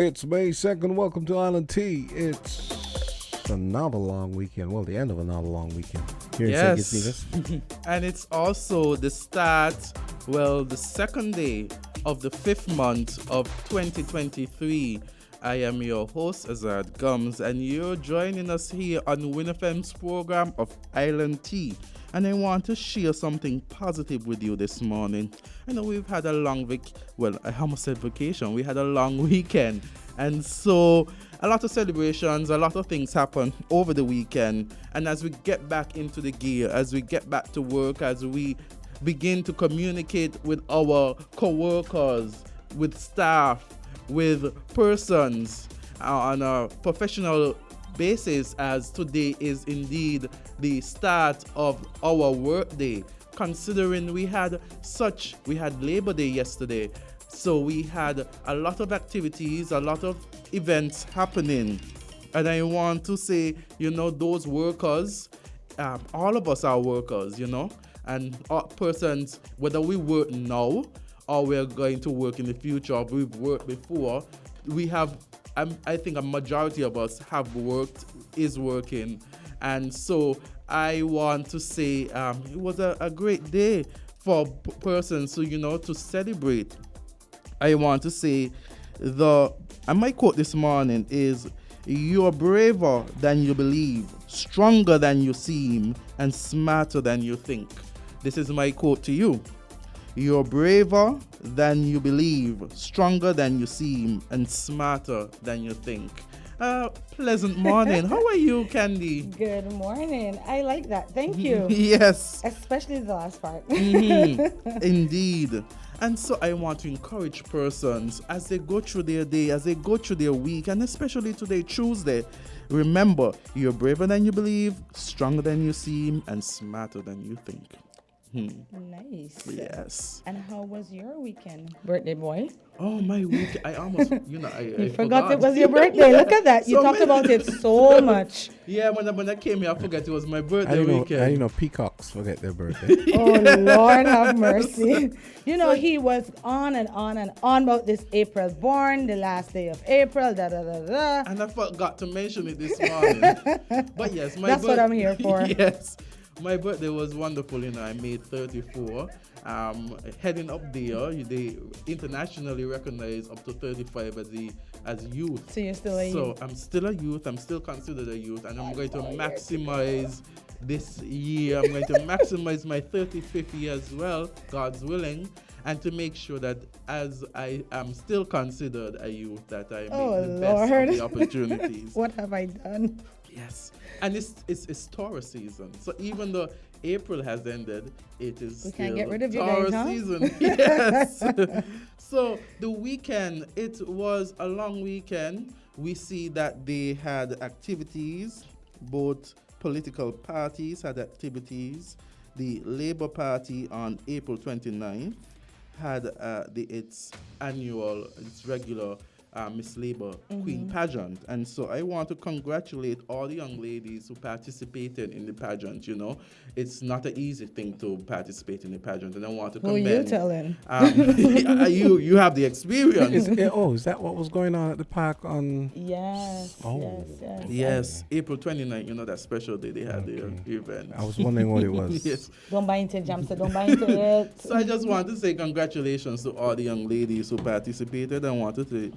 It's May 2nd. Welcome to Island Tea. It's another long weekend. Well, the end of another long weekend. Here in St. Kitts. And it's also the start, the second day of the fifth month of 2023. I am your host, Azard Gumbs, and you're joining us here on WINNFM's program of Island Tea. And I want to share something positive with you this morning. I know we've had a long I almost said vacation. We had a long weekend. And so a lot of celebrations, a lot of things happen over the weekend. And as we get back into the gear, as we get back to work, as we begin to communicate with our co-workers, with staff, with persons on a professional basis, as today is indeed the start of our work day, considering we had Labor Day yesterday, so we had a lot of activities, a lot of events happening. And I want to say, those workers, all of us are workers, and persons, whether we work now or we're going to work in the future, or we've worked before, we have, I think a majority of us have worked, is working. And so I want to say it was a great day for persons to celebrate. I want to say and my quote this morning is, "You're braver than you believe, stronger than you seem, and smarter than you think." This is my quote to you. You're braver than you believe, stronger than you seem, and smarter than you think. Pleasant morning. How are you, Candy? Good morning. I like that. Thank you. Yes. Especially the last part. Indeed. And so I want to encourage persons as they go through their day, as they go through their week, and especially today, Tuesday. Remember, you're braver than you believe, stronger than you seem, and smarter than you think. Nice. Yes. And how was your weekend, birthday boy? Oh, my week. I almost, I forgot it was your birthday. Look at that. You talked about it so much. Yeah, when I came here, I forgot it was my birthday weekend. I know peacocks forget their birthday. Oh, Lord have mercy. He was on and on and on about this April born, the last day of April, da-da-da-da. And I forgot to mention it this morning. But yes, that's what I'm here for. Yes. My birthday was wonderful, I made 34. Heading up there, they internationally recognize up to 35 as youth. So you're still a youth? So I'm still a youth. I'm still considered a youth, and I'm going to maximize this year. I'm going to maximize my 35th year as well, God's willing, and to make sure that as I am still considered a youth, that I make the best of the opportunities. What have I done? Yes. And it's Taurus season. So even though April has ended, it is we still can't get rid of you Taurus guys, huh? season. Yes. So the weekend, it was a long weekend. We see that they had activities. Both political parties had activities. The Labour Party on April 29th had its regular Miss Labour Queen pageant. And so I want to congratulate all the young ladies who participated in the pageant. It's not an easy thing to participate in the pageant, and I want to commend. Who you telling? You have the experience. Is that what was going on at the park on? Yes. Oh. Yes. April 29th, that special day they had their event. I was wondering what it was. Yes. Don't buy into it, Jamster. Don't buy into it. So I just want to say congratulations to all the young ladies who participated. I wanted to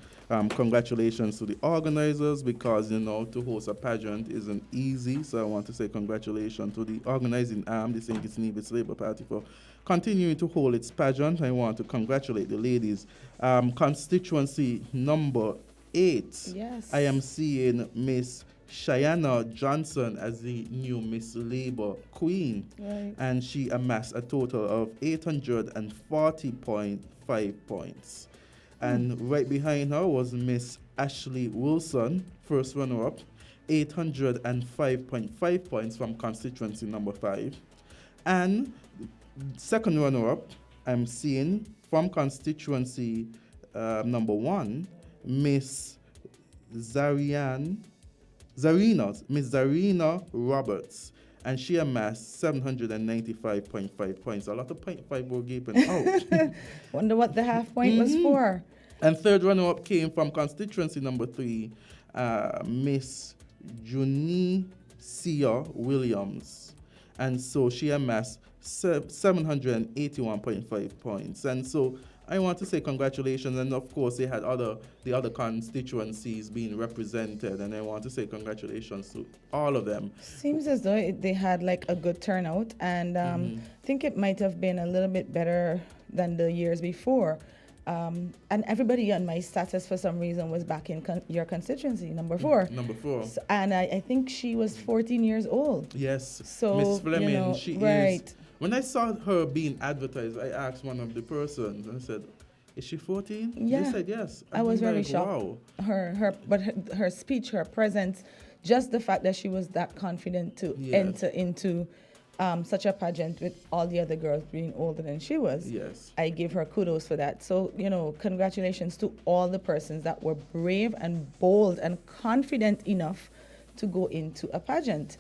congratulations to the organizers, because to host a pageant isn't easy. So I want to say congratulations to the organizing arm, the St. Kitts Labour Party, for continuing to hold its pageant. I want to congratulate the ladies. Constituency number 8. Yes. I am seeing Miss Cheyenne Johnson as the new Miss Labour Queen. Right. And she amassed a total of 840.5 points. And right behind her was Miss Ashley Wilson, first runner-up, 805.5 points from constituency number 5. And second runner-up, I'm seeing from constituency number 1, Miss Zarina Roberts, and she amassed 795.5 points. A lot of 0.5 were gaping out. Wonder what the half point was for. And third runner-up came from constituency number 3, Miss Junicia Williams. And so she amassed 781.5 points. And so I want to say congratulations. And of course, they had the other constituencies being represented. And I want to say congratulations to all of them. Seems as though they had like a good turnout. And I think it might have been a little bit better than the years before. And everybody on my status for some reason was back in your constituency, number 4. Number 4. So, and I think she was 14 years old. Yes. So, Miss Fleming, she right. is. When I saw her being advertised, I asked one of the persons and I said, "Is she 14?" Yeah. They said yes. I was very like, shocked. wow. Her speech, her presence, just the fact that she was that confident to enter into such a pageant with all the other girls being older than she was. Yes. I give her kudos for that. So, congratulations to all the persons that were brave and bold and confident enough to go into a pageant.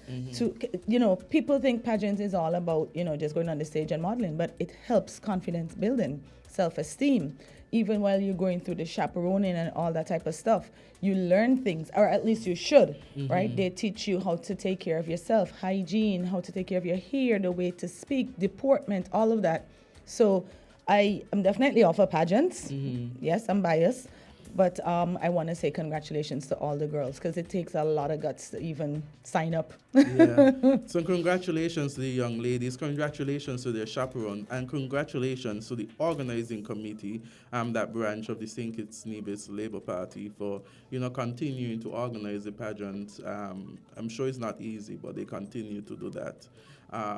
People think pageant is all about, just going on the stage and modeling, but it helps confidence building, self-esteem. Even while you're going through the chaperoning and all that type of stuff, you learn things, or at least you should, right? They teach you how to take care of yourself, hygiene, how to take care of your hair, the way to speak, deportment, all of that. So I am definitely all for pageants. Yes, I'm biased. But I want to say congratulations to all the girls, because it takes a lot of guts to even sign up. So congratulations to the young ladies, congratulations to their chaperone, and congratulations to the organizing committee, that branch of the St. Kitts Nevis Labour Party, for continuing to organize the pageant. I'm sure it's not easy, but they continue to do that.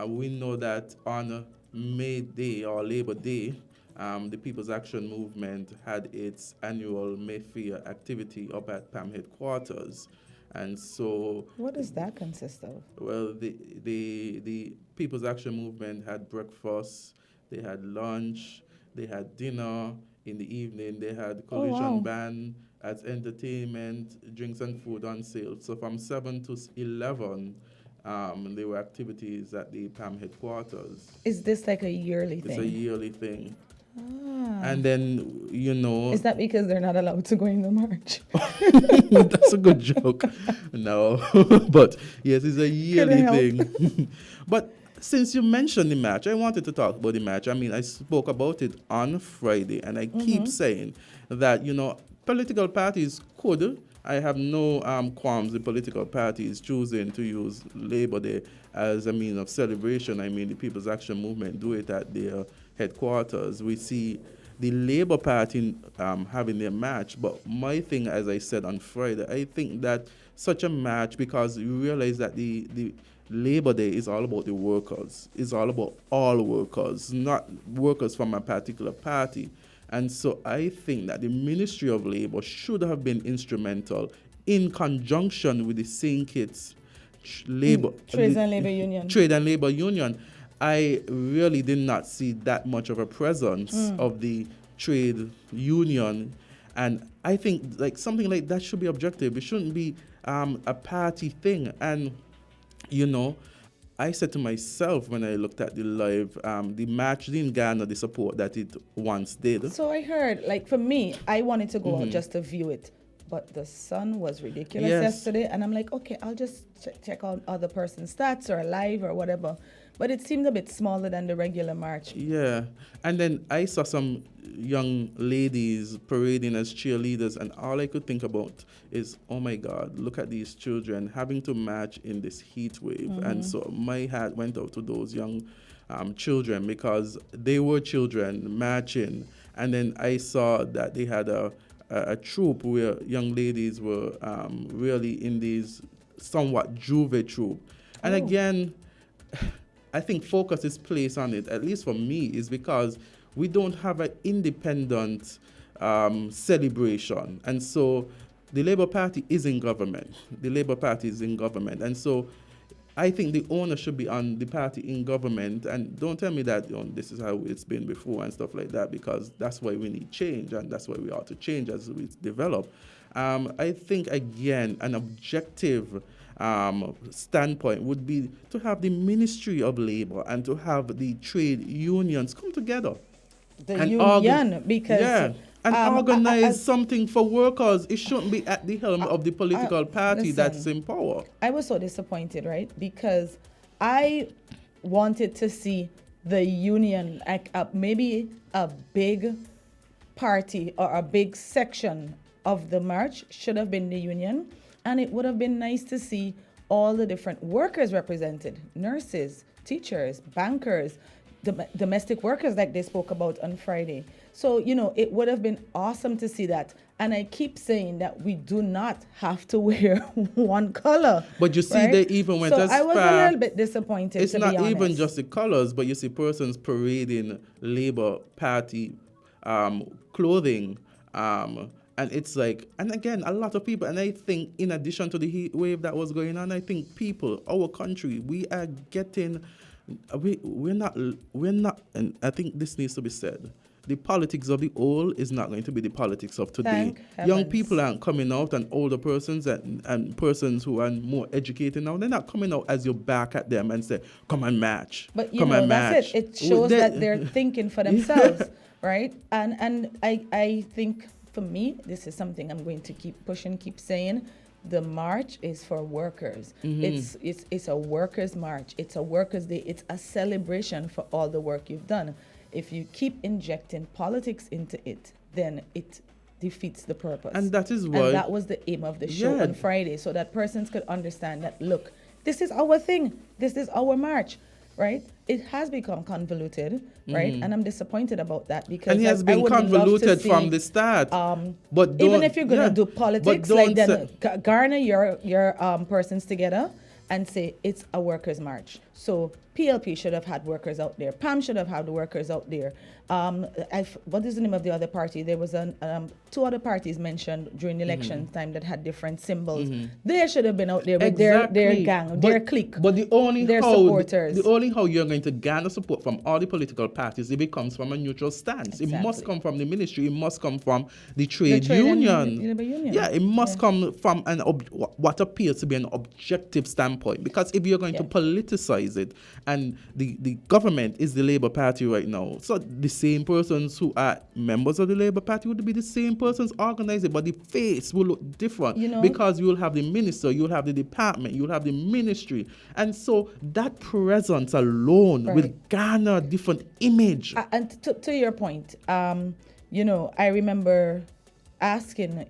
We know that on May Day or Labor Day, the People's Action Movement had its annual May Fair activity up at PAM headquarters. And so... What does that consist of? Well, the People's Action Movement had breakfast, they had lunch, they had dinner. In the evening, they had collision band as entertainment, drinks and food on sale. So from 7 to 11, there were activities at the PAM headquarters. Is this like a yearly thing? It's a yearly thing. And then, Is that because they're not allowed to go in the march? That's a good joke. No. But, yes, it's a yearly thing. But since you mentioned the match, I wanted to talk about the match. I mean, I spoke about it on Friday, and I keep saying that, political parties could. I have no qualms with political parties choosing to use Labor Day as a means of celebration. I mean, the People's Action Movement do it at their headquarters. We see the Labour Party having their match. But my thing, as I said on Friday, I think that such a match, because you realize that the Labor Day is all about the workers. It's all about all workers, not workers from a particular party. And so I think that the Ministry of Labour should have been instrumental in conjunction with the St. Kitts Labour Trade and Labour Union. Trade and Labour Union. I really did not see that much of a presence of the trade union, and I think like something like that should be objective. It shouldn't be a party thing. And I said to myself when I looked at the live, the match didn't garner the support that it once did. So I heard, like for me, I wanted to go out just to view it, but the sun was ridiculous yesterday, and I'm like, okay, I'll just check out other person's stats or live or whatever. But it seemed a bit smaller than the regular march. Yeah, and then I saw some young ladies parading as cheerleaders, and all I could think about is, oh my God, look at these children having to march in this heat wave. And so my hat went out to those young children, because they were children marching. And then I saw that they had a troop where young ladies were really in these somewhat juve troop. And again, I think focus is placed on it, at least for me, is because we don't have an independent celebration. And so the Labour Party is in government. The Labour Party is in government. And so I think the onus should be on the party in government. And don't tell me that this is how it's been before and stuff like that, because that's why we need change, and that's why we ought to change as we develop. I think, again, an objective standpoint would be to have the Ministry of Labour and to have the trade unions come together. The union, because and organize something for workers. It shouldn't be at the helm of the political party that's in power. I was so disappointed, right? Because I wanted to see the union, like maybe a big party or a big section of the march should have been the union. And it would have been nice to see all the different workers represented, nurses, teachers, bankers, domestic workers like they spoke about on Friday. So, it would have been awesome to see that. And I keep saying that we do not have to wear one color. But you see, right? they even went as far. So I was a little bit disappointed, it's to not be honest. even just the colors, but you see persons parading Labour Party clothing. And it's like, and again, a lot of people, and I think in addition to the heat wave that was going on, I think people, our country, we are getting, we're not, and I think this needs to be said. The politics of the old is not going to be the politics of today. Young people aren't coming out, and older persons and persons who are more educated now, they're not coming out as you back at them and say, come and match. But that's it. It shows that they're thinking for themselves, right? And I think, for me, this is something I'm going to keep pushing, keep saying. The march is for workers. It's a workers' march. It's a workers' day. It's a celebration for all the work you've done. If you keep injecting politics into it, then it defeats the purpose. And that is why. And that was the aim of the show on Friday, so that persons could understand that, look, this is our thing. This is our march, right? It has become convoluted, right? And I'm disappointed about that because and it has been convoluted from the start. But even if you're going to do politics, like then garner your persons together and say it's a workers' march. So PLP should have had workers out there. PAM should have had workers out there. What is the name of the other party? There was two other parties mentioned during the election time that had different symbols. They should have been out there with their gang, their clique, but their supporters. The only how you're going to garner support from all the political parties, if it comes from a neutral stance. Exactly. It must come from the ministry. It must come from the trade union. Yeah, it must come from what appears to be an objective standpoint. Because if you're going to politicize it, and the government is the Labour Party right now, so the same persons who are members of the Labour Party would be the same persons organizing, but the face will look different because you will have the minister, you'll have the department, you'll have the ministry, and so that presence alone will garner a different image. And to your point, I remember asking,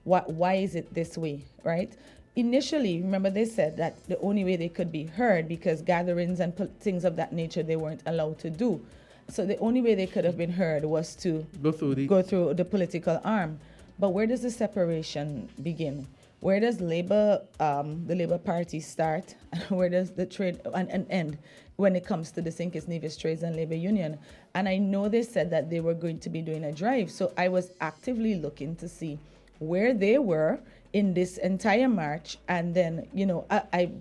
why is it this way, right? Initially, remember they said that the only way they could be heard, because gatherings and things of that nature they weren't allowed to do. So the only way they could have been heard was to go through the political arm. But where does the separation begin? Where does the Labour Party start? And where does the trade and end when it comes to the St. Nevis Trades and Labour Union? And I know they said that they were going to be doing a drive. So I was actively looking to see where they were in this entire march. And then, I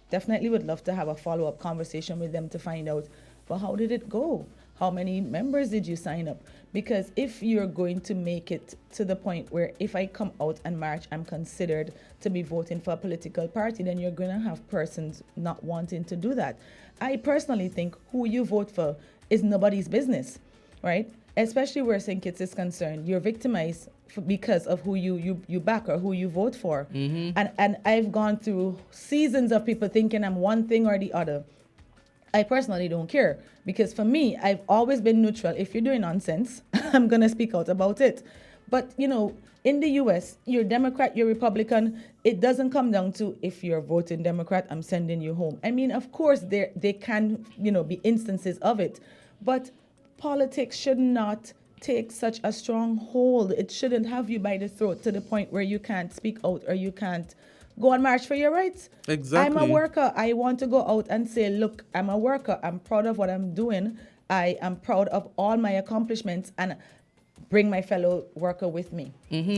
definitely would love to have a follow-up conversation with them to find out, well, how did it go? How many members did you sign up? Because if you're going to make it to the point where if I come out and march, I'm considered to be voting for a political party, then you're going to have persons not wanting to do that. I personally think who you vote for is nobody's business, right? Especially where St. Kitts is concerned. You're victimized because of who you back or who you vote for. And I've gone through seasons of people thinking I'm one thing or the other. I personally don't care, because for me, I've always been neutral. If you're doing nonsense, I'm going to speak out about it. But, in the U.S., you're Democrat, you're Republican. It doesn't come down to if you're voting Democrat, I'm sending you home. I mean, of course, there can, be instances of it. But politics should not take such a strong hold. It shouldn't have you by the throat to the point where you can't speak out or you can't go and march for your rights. Exactly. I'm a worker. I want to go out and say, look, I'm a worker. I'm proud of what I'm doing. I am proud of all my accomplishments and bring my fellow worker with me.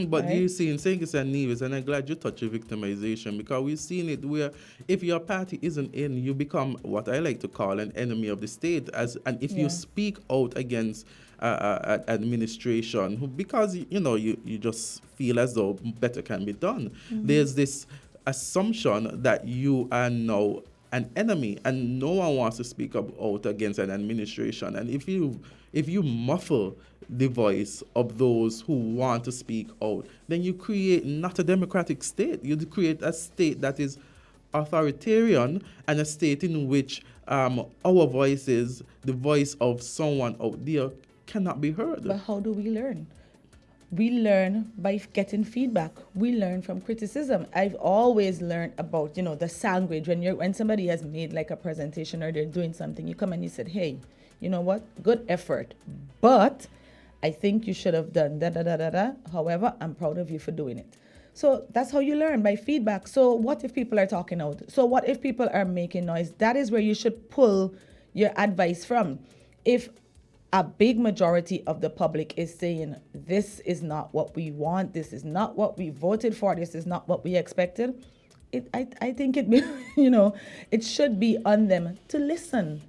But you see in St. Kitts and Nevis, and I'm glad you touched victimization, because we've seen it where if your party isn't in, you become what I like to call an enemy of the state. And if you speak out against administration, because you just feel as though better can be done, there's this assumption that you are now an enemy, and no one wants to speak up out against an administration. And if you muffle the voice of those who want to speak out, then you create not a democratic state. You create a state that is authoritarian, and a state in which our voices, the voice of someone out there, cannot be heard. But how do we learn? We learn by getting feedback. We learn from criticism. I've always learned about, the language. When somebody has made like a presentation or they're doing something, you come and you said, hey, you know what? Good effort. But I think you should have done da da da da da. However, I'm proud of you for doing it. So that's how you learn, by feedback. So what if people are talking out? So what if people are making noise? That is where you should pull your advice from. If a big majority of the public is saying, this is not what we want, this is not what we voted for, this is not what we expected, I think it should be on them to listen,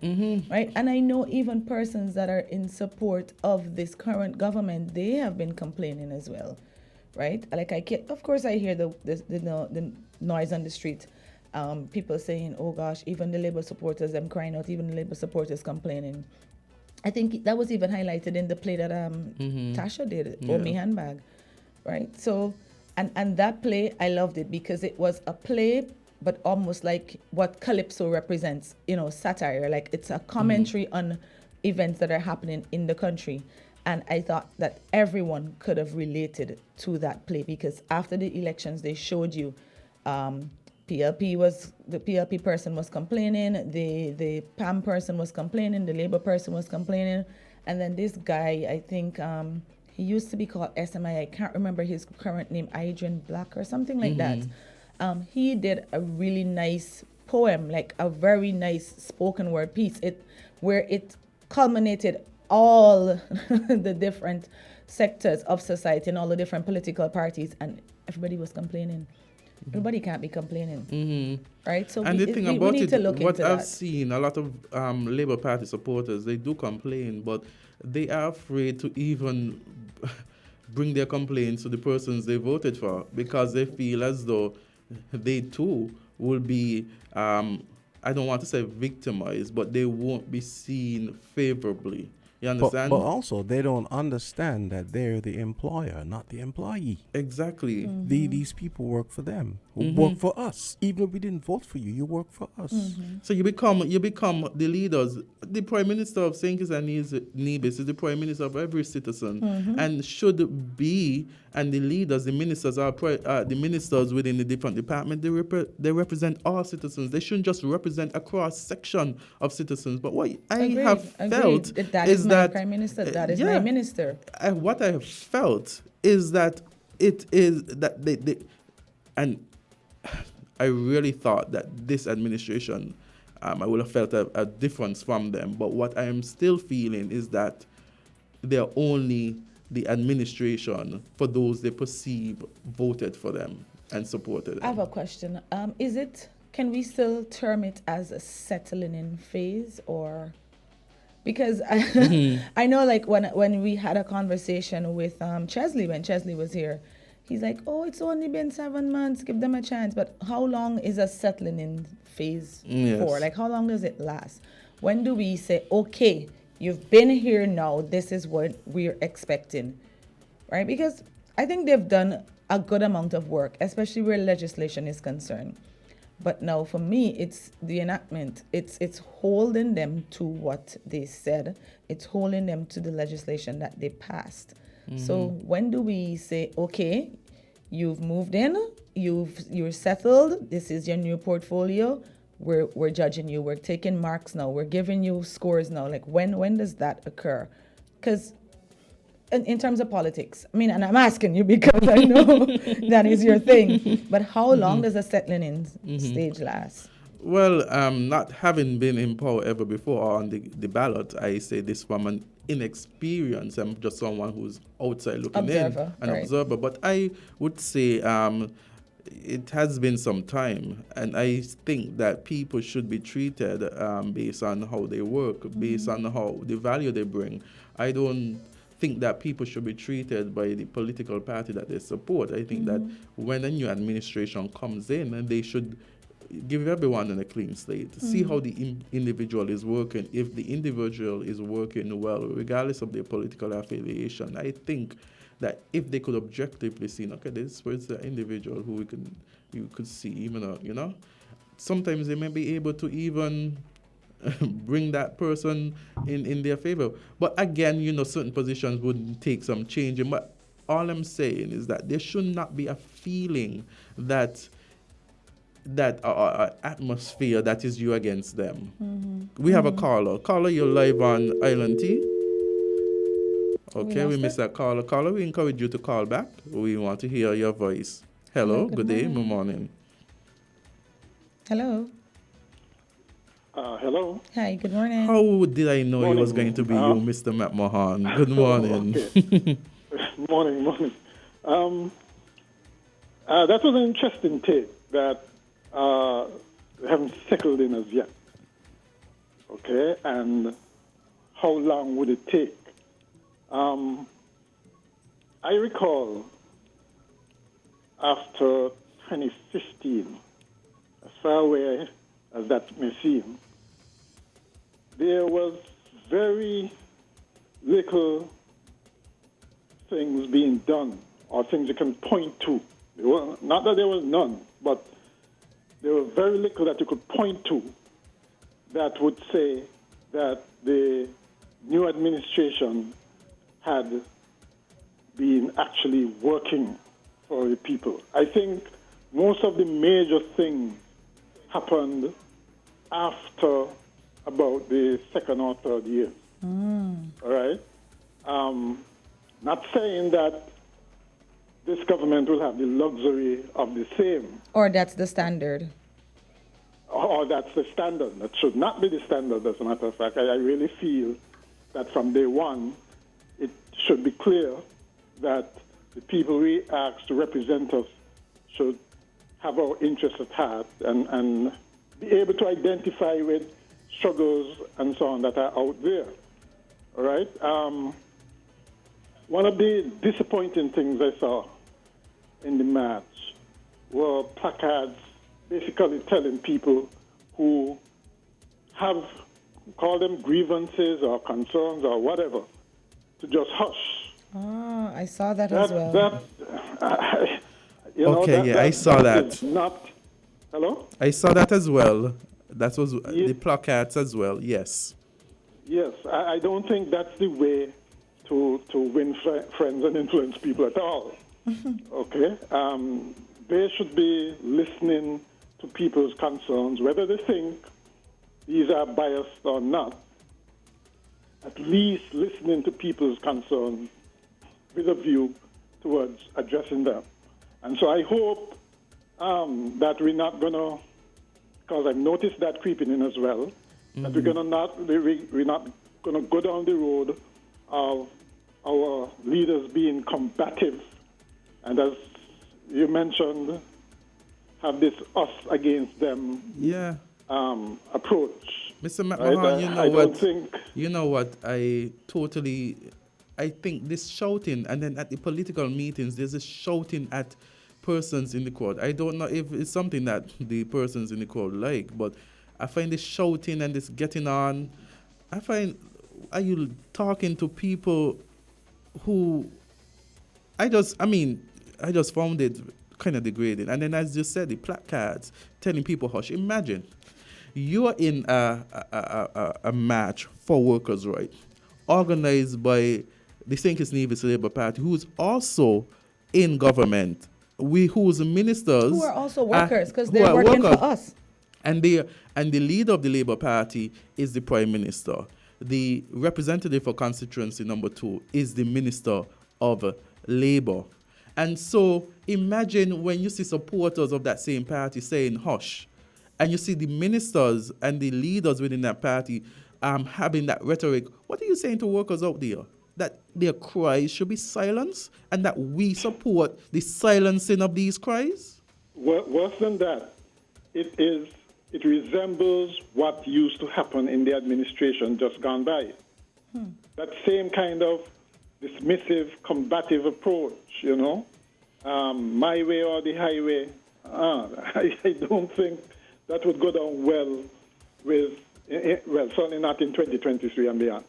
right? And I know even persons that are in support of this current government, they have been complaining as well, right? Like of course I hear the noise on the street, people saying, oh gosh, even the Labour supporters, them crying out, even the Labour supporters complaining. I think that was even highlighted in the play that Tasha did, Oh Me Handbag, right? So, and that play, I loved it because it was a play, but almost like what Calypso represents, satire. Like it's a commentary on events that are happening in the country. And I thought that everyone could have related to that play because after the elections, they showed you the PLP person was complaining, the PAM person was complaining, the Labour person was complaining, and then this guy, I think he used to be called SMI, I can't remember his current name, Adrian Black or something like that. He did a really nice poem, like a very nice spoken word piece, where it culminated all the different sectors of society and all the different political parties, and everybody was complaining. Everybody can't be complaining, right? So and the thing about need it, to look what into I've that. seen, a lot of Labour Party supporters, they do complain, but they are afraid to even bring their complaints to the persons they voted for because they feel as though they too will be, I don't want to say victimized, but they won't be seen favorably. You understand? But also, they don't understand that they're the employer, not the employee. Exactly. These people work for them, work for us. Even if we didn't vote for you, you work for us. So you become the leaders. The Prime Minister of St. Kitts and Nevis is the Prime Minister of every citizen, and should be. And the leaders, the ministers are the ministers within the different departments. They represent all citizens. They shouldn't just represent a cross section of citizens. But what I have felt is that Prime Minister, that is my minister. What I have felt is that it is that they and I really thought that this administration, I would have felt a difference from them. But what I am still feeling is that they're only the administration for those they perceive voted for them and supported them. I have a question. Can we still term it as a settling in phase, or because I know like when we had a conversation with Chesley, when Chesley was here, he's like, oh, it's only been 7 months, give them a chance. But how long is a settling in phase for? Like, how long does it last? When do we say, okay, you've been here now, this is what we're expecting, right? Because I think they've done a good amount of work, especially where legislation is concerned. But now for me, it's the enactment. It's holding them to what they said. It's holding them to the legislation that they passed. So when do we say, okay, you've moved in, you're settled, this is your new portfolio, we're judging you, we're taking marks now, we're giving you scores now. Like when does that occur? Because in terms of politics, I mean, and I'm asking you because I know that is your thing, but how long does the settling in stage last? Well, not having been in power ever before on the ballot, I say this from an inexperience. I'm just someone who's outside looking Observer, in, an observer. But I would say it has been some time, and I think that people should be treated based on how they work, based on how the value they bring. I don't think that people should be treated by the political party that they support. I think that when a new administration comes in, and they should give everyone a clean slate. See how the individual is working. If the individual is working well, regardless of their political affiliation, I think that if they could objectively see, okay, this was the individual who you could see, even sometimes they may be able to even bring that person in their favor. But again, certain positions would take some changing. But all I'm saying is that there should not be a feeling that atmosphere that is you against them. We have a caller. Caller, you're live on Island T. Okay, we missed that caller. Caller, we encourage you to call back. We want to hear your voice. Hello, good day, good morning. Hello. Hello. Hi, good morning. How did I know it was going to be you, Mr. McMahon? Good morning. Okay. Morning. That was an interesting take that we haven't settled in as yet. Okay, and how long would it take? I recall after 2015, as far away as that may seem, there was very little things being done or things you can point to. Not that there was none, but there was very little that you could point to that would say that the new administration had been actually working for the people. I think most of the major things happened after about the second or third year. All right? Not saying that this government will have the luxury of the same. Or that's the standard. Or that's the standard. That should not be the standard, as a matter of fact. I really feel that from day one, it should be clear that the people we ask to represent us should have our interests at heart and be able to identify with struggles and so on that are out there. All right? One of the disappointing things I saw in the march were placards basically telling people who have, call them grievances or concerns or whatever, to just hush. I saw that as well. I saw that. Hello? I saw that as well. That was the placards as well, yes. Yes, I don't think that's the way to win friends and influence people at all. Okay? They should be listening to people's concerns, whether they think these are biased or not. At least listening to people's concerns with a view towards addressing them. And so I hope that we're not going to, because I've noticed that creeping in as well, that we're not going to go down the road of our leaders being combative, and as you mentioned, have this us against them approach. Mr. McMahon, right? You know what? I think this shouting, and then at the political meetings, there's a shouting at persons in the crowd. I don't know if it's something that the persons in the crowd like, but I find this shouting and this getting on. Are you talking to people who, I just found it kind of degrading. And then, as you said, the placards telling people hush. Imagine you're in a march for workers' rights, organized by the St. Kitts Nevis Labour Party, who's also in government, whose ministers who are also workers, because they're working for us. And the leader of the Labour Party is the Prime Minister. The representative for constituency number 2 is the Minister of Labour. And so imagine when you see supporters of that same party saying hush, and you see the ministers and the leaders within that party having that rhetoric. What are you saying to workers out there? That their cries should be silenced, and that we support the silencing of these cries? Worse than that, it resembles what used to happen in the administration just gone by. That same kind of dismissive, combative approach, my way or the highway. I don't think that would go down well with, well, certainly not in 2023 and beyond.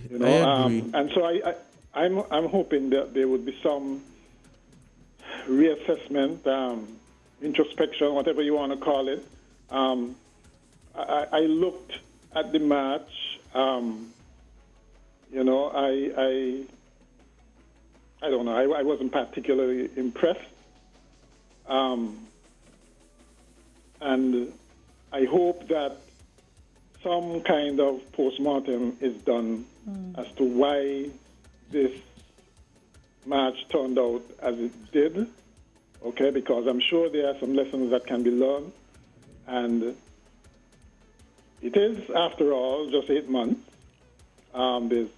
You know, I agree. And so I'm hoping that there would be some reassessment, introspection, whatever you want to call it. I looked at the match. You know, I don't know. I wasn't particularly impressed. And I hope that some kind of postmortem is done as to why this match turned out as it did, okay, because I'm sure there are some lessons that can be learned, and it is, after all, just 8 months. There's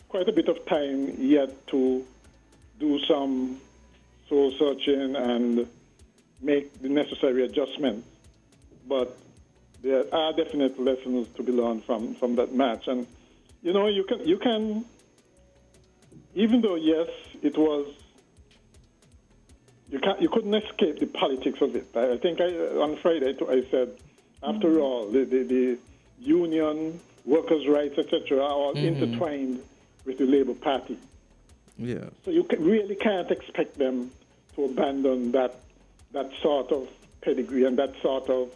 quite a bit of time yet to do some soul searching and make the necessary adjustments, but there are definite lessons to be learned from that match. And you know, you can even though yes, it was, you couldn't escape the politics of it. I think on Friday I said, after all, the union, workers' rights, etc., are all intertwined with the Labour Party. Yeah. So you really can't expect them to abandon that sort of pedigree and that sort of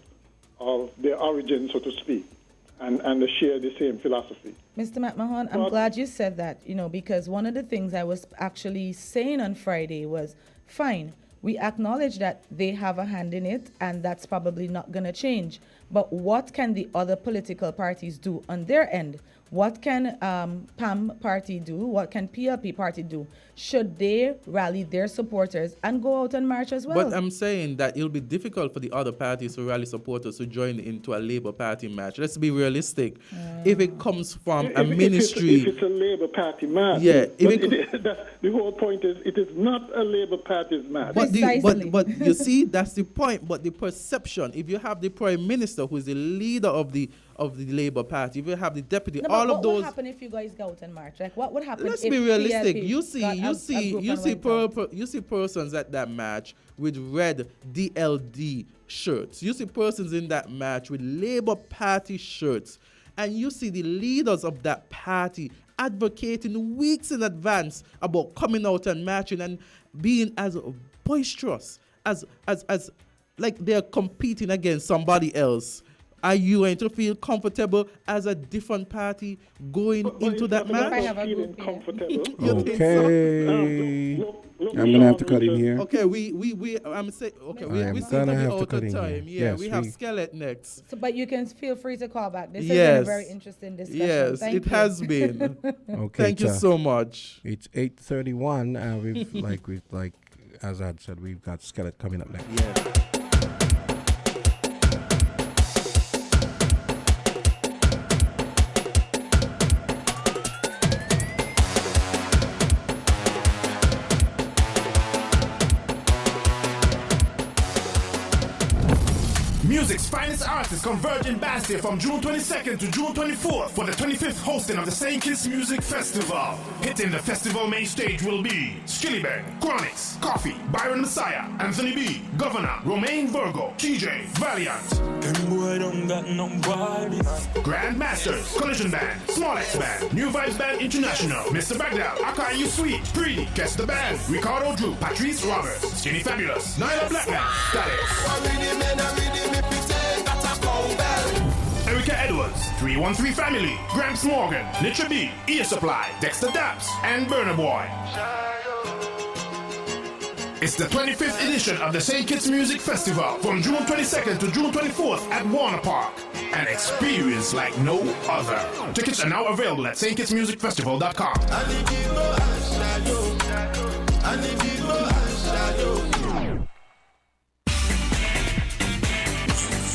their origin, so to speak, and they share the same philosophy. Mr. McMahon, I'm glad you said that, you know, because one of the things I was actually saying on Friday was, fine, we acknowledge that they have a hand in it, and that's probably not going to change. But what can the other political parties do on their end? What can PAM party do? What can PLP party do? Should they rally their supporters and go out and march as well? But I'm saying that it'll be difficult for the other parties to rally supporters to join into a Labour Party match. Let's be realistic. If it comes from a ministry... If it's a Labour Party match. Yeah. The whole point is, it is not a Labour Party's match. But you see, that's the point. But the perception, if you have the Prime Minister, who is the leader of the Labour Party, if you have the deputy, no, all of those... What would happen if you guys go out and march? Like, what would happen? Let's if be realistic. PLP You see persons at that match with red DLD shirts. You see persons in that match with Labour Party shirts, and you see the leaders of that party advocating weeks in advance about coming out and marching and being as boisterous as like they're competing against somebody else. Are you going to feel comfortable as a different party going into that match? Feeling comfortable. Okay. I'm gonna have to cut in here. Okay, we seem to be out of time. Yeah, Yes, we have skeleton next. So, but you can feel free to call back. This has been a very interesting discussion. Yes, it has been. Okay, Thank you so much. It's 8:31. We've like Azard said, we've got skeleton coming up next. Yeah. Music's finest artists converge in Bastia from June 22nd to June 24th for the 25th hosting of the St. Kitts Music Festival. Hitting the festival main stage will be Skillibeng, Chronix, Coffee, Byron Messiah, Anthony B, Governor, Romaine Virgo, TJ, Valiant. Them boy don't got no body. Grandmasters, Collision Band, Small X Band, New Vibes Band International, Mr. Bagdal, Aka You Sweet, Preedy, Guess the Band, Ricardo Drew, Patrice Roberts, Skinny Fabulous, Nyla Blackman, Status. Erica Edwards, 313 Family, Gramps Morgan, Nitra B, Ear Supply, Dexter Daps, and Burner Boy. It's the 25th edition of the St. Kitts Music Festival from June 22nd to June 24th at Warner Park. An experience like no other. Tickets are now available at stkittsmusicfestival.com.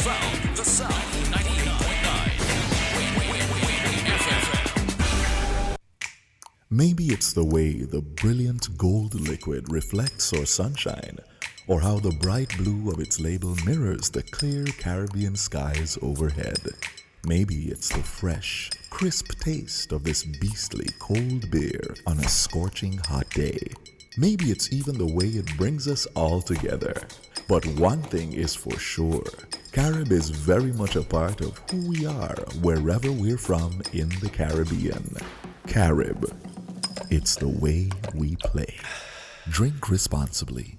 Found the sound 98.9. Maybe it's the way the brilliant gold liquid reflects our sunshine, or how the bright blue of its label mirrors the clear Caribbean skies overhead. Maybe it's the fresh, crisp taste of this beastly cold beer on a scorching hot day. Maybe it's even the way it brings us all together. But one thing is for sure, Carib is very much a part of who we are wherever we're from in the Caribbean. Carib, it's the way we play. Drink responsibly.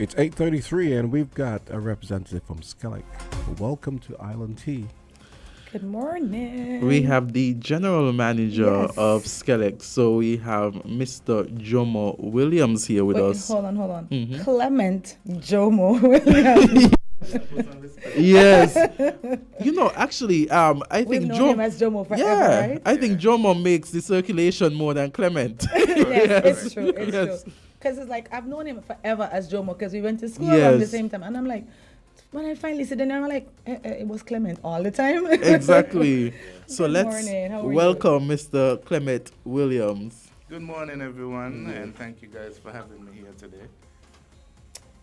It's 8:33, and we've got a representative from Skellig. Welcome to Island Tea. Good morning. We have the general manager Yes. of Skellig. So we have Mr. Jomo Williams here with Wait, us. hold on. Clement Jomo Williams. Yes. Actually, I We've think known him as Jomo forever, right? I think Jomo makes the circulation more than Clement. Yes, it's true. It's Yes. true. Because it's like, I've known him forever as Jomo because we went to school around the Yes. same time. And I'm like, when I finally sit down, I'm like, it was Clement all the time. Exactly. So Good let's morning. How are you? welcome Mr. Clement Williams. Good morning, everyone, and thank you guys for having me here today.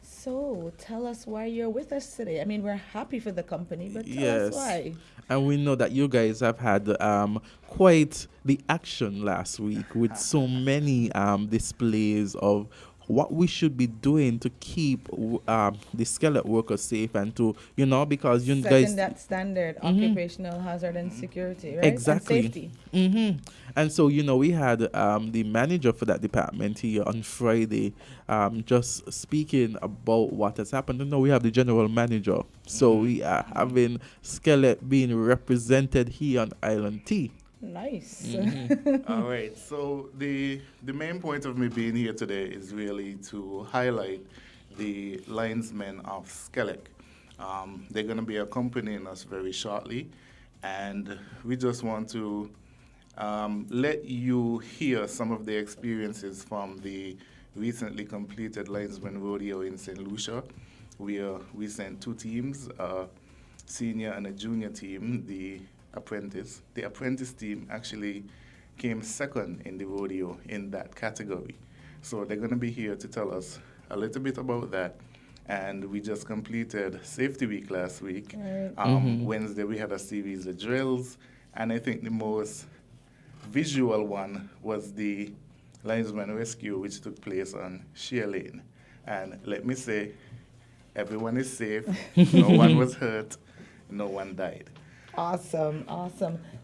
So tell us why you're with us today. I mean, we're happy for the company, but tell Yes. us why. And we know that you guys have had quite the action last week with so many displays of what we should be doing to keep the skeleton workers safe and to, because you Setting guys... that standard, occupational hazard and security, right? Exactly. And safety. And so, we had the manager for that department here on Friday just speaking about what has happened. And now we have the general manager. So we are having Skeleton being represented here on Island Tea. Nice. All right, so the main point of me being here today is really to highlight the linesmen of Skellig. They're going to be accompanying us very shortly, and we just want to let you hear some of the experiences from the recently completed Linesman Rodeo in St. Lucia. We sent two teams, a senior and a junior team, the apprentice. The apprentice team actually came second in the rodeo in that category. So they're going to be here to tell us a little bit about that. And we just completed Safety Week last week. Right. Wednesday we had a series of drills, and I think the most visual one was the linesman rescue, which took place on Sheer Lane. And let me say, everyone is safe, no one was hurt, no one died. Awesome.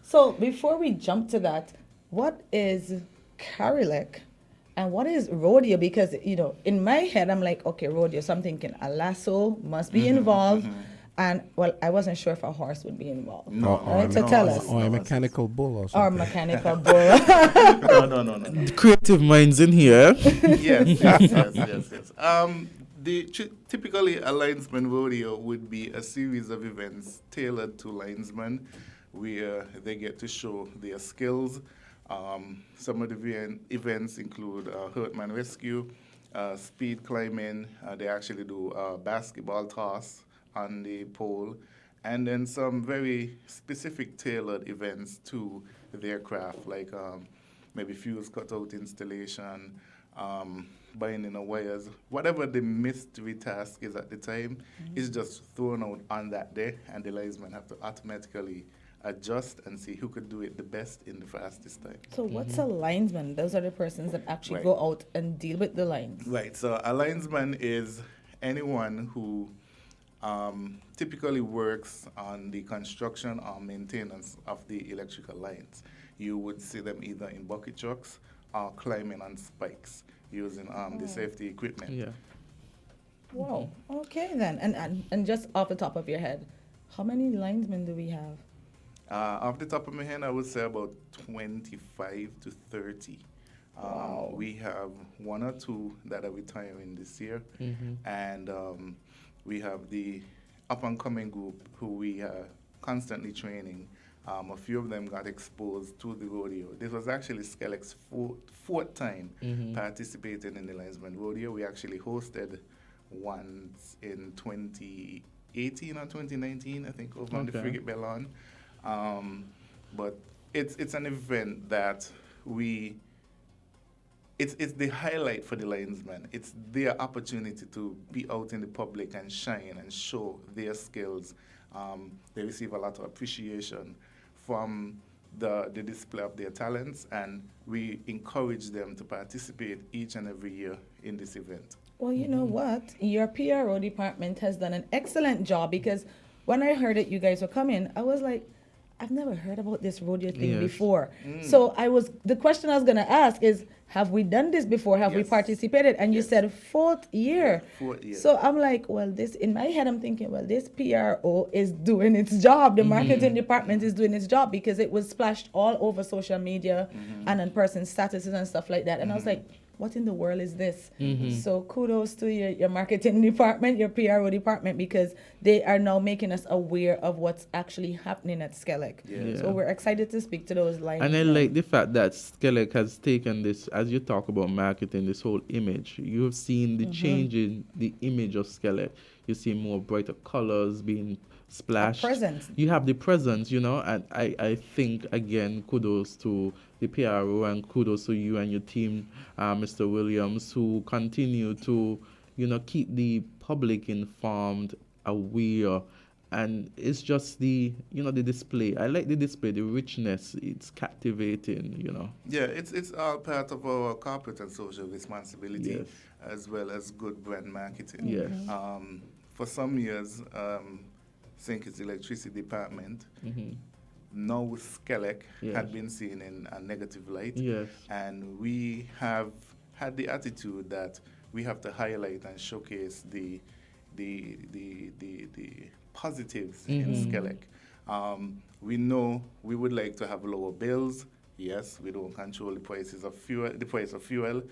So before we jump to that, what is Carilic and what is rodeo? Because, in my head, I'm like, okay, rodeo, so I'm thinking a lasso must be involved. And, well, I wasn't sure if a horse would be involved. No, Right? So tell us. Or a mechanical bull or something. Or mechanical bull. No. Creative minds in here. Yes. Typically, a linesman rodeo would be a series of events tailored to linesmen, where they get to show their skills. Some of the events include hurtman rescue, speed climbing. They actually do basketball toss on the pole, and then some very specific tailored events to their craft, like maybe fuse cutout installation, binding of wires. Whatever the mystery task is at the time is just thrown out on that day, and the linesmen have to automatically adjust and see who could do it the best in the fastest time. So what's a linesman? Those are the persons that actually Right. go out and deal with the lines. Right, so a linesman is anyone who typically works on the construction or maintenance of the electrical lines. You would see them either in bucket trucks or climbing on spikes using the safety equipment. Yeah. Wow. Okay then. And just off the top of your head, how many linesmen do we have? Off the top of my head, I would say about 25 to 30. Wow. We have one or two that are retiring this year, and we have the up-and-coming group who we are constantly training A few of them got exposed to the rodeo. This was actually Skellec's fourth time participating in the Linesman Rodeo. We actually hosted once in 2018 or 2019, I think, over on the Frigate Bellon. But it's an event that it's the highlight for the linesmen. It's their opportunity to be out in the public and shine and show their skills. They receive a lot of appreciation from the display of their talents, and we encourage them to participate each and every year in this event. Well, you know what? Your PRO department has done an excellent job, because when I heard that you guys were coming, I was like, I've never heard about this rodeo thing before. So the question I was going to ask is, have we done this before? Have we participated? And you said fourth year. Fourth year. So I'm like, well, this, in my head, I'm thinking, well, this PRO is doing its job. The marketing department is doing its job, because it was splashed all over social media and on person statuses and stuff like that. And I was like, what in the world is this? So kudos to your marketing department, your PRO department, because they are now making us aware of what's actually happening at Skellec. So we're excited to speak to those lines. And I like the fact that Skellec has taken this, as you talk about marketing, this whole image. You have seen the change in the image of Skellec. You see more brighter colors being splashed. Presence. You have the presence, you know, and I think, again, kudos to the PRO and kudos to you and your team, Mr. Williams, who continue to, you know, keep the public informed, aware, and it's just the, you know, the display. I like the display, the richness. It's captivating, you know. Yeah, it's all part of our corporate and social responsibility, as well as good brand marketing. For some years, think it's the electricity department. Now Skellec had been seen in a negative light, and we have had the attitude that we have to highlight and showcase the positives in Skellec. We know we would like to have lower bills. Yes, we don't control the prices of fuel. The price of fuel.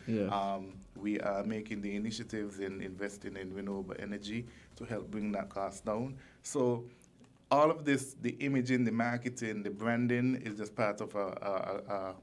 We are making the initiatives in investing in renewable energy to help bring that cost down. So all of this, the imaging, the marketing, the branding, is just part of a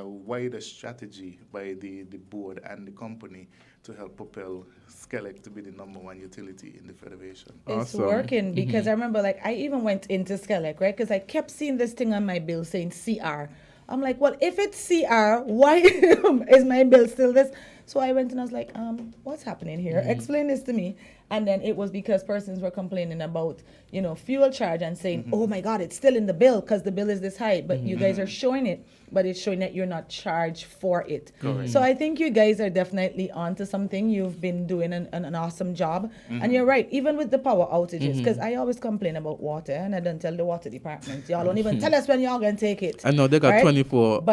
wider strategy by the board and the company to help propel Skellec to be the #1 utility in the Federation. It's working, because I remember, like, I even went into Skellec, right? Because I kept seeing this thing on my bill saying CR. I'm like, well, if it's CR, why is my bill still this? So I went and I was like, what's happening here? Explain this to me. And then it was because persons were complaining about, you know, fuel charge and saying, oh my God, it's still in the bill because the bill is this high. But you guys are showing it, but it's showing that you're not charged for it. So I think you guys are definitely onto something. You've been doing an awesome job. And you're right, even with the power outages, because I always complain about water and I don't tell the water department. Y'all don't even tell us when y'all going to take it. I know they got 24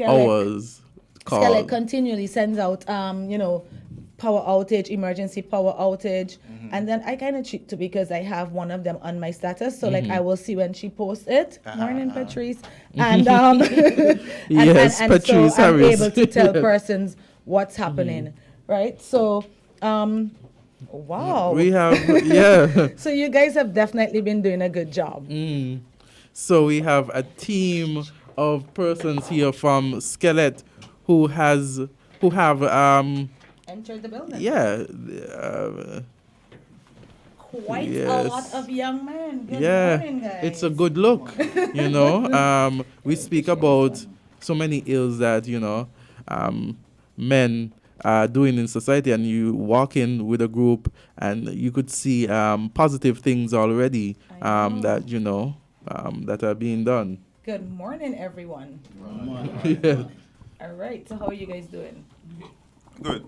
hours. Skellec continually sends out, you know, power outage, emergency power outage. And then I kind of cheat too, because I have one of them on my status. So like I will see when she posts it. Morning, Patrice. And Patrice so I'm Harris. able to tell persons what's happening. Right? So wow. We have, So you guys have definitely been doing a good job. So we have a team of persons here from Skellec who have entered the building. Quite a lot of young men. Good morning, guys. It's a good look, you know. We speak about so many ills that, you know, men are doing in society, and you walk in with a group and you could see positive things already that, you know, that are being done. Good morning, everyone. Good morning. All right, so how are you guys doing? Good.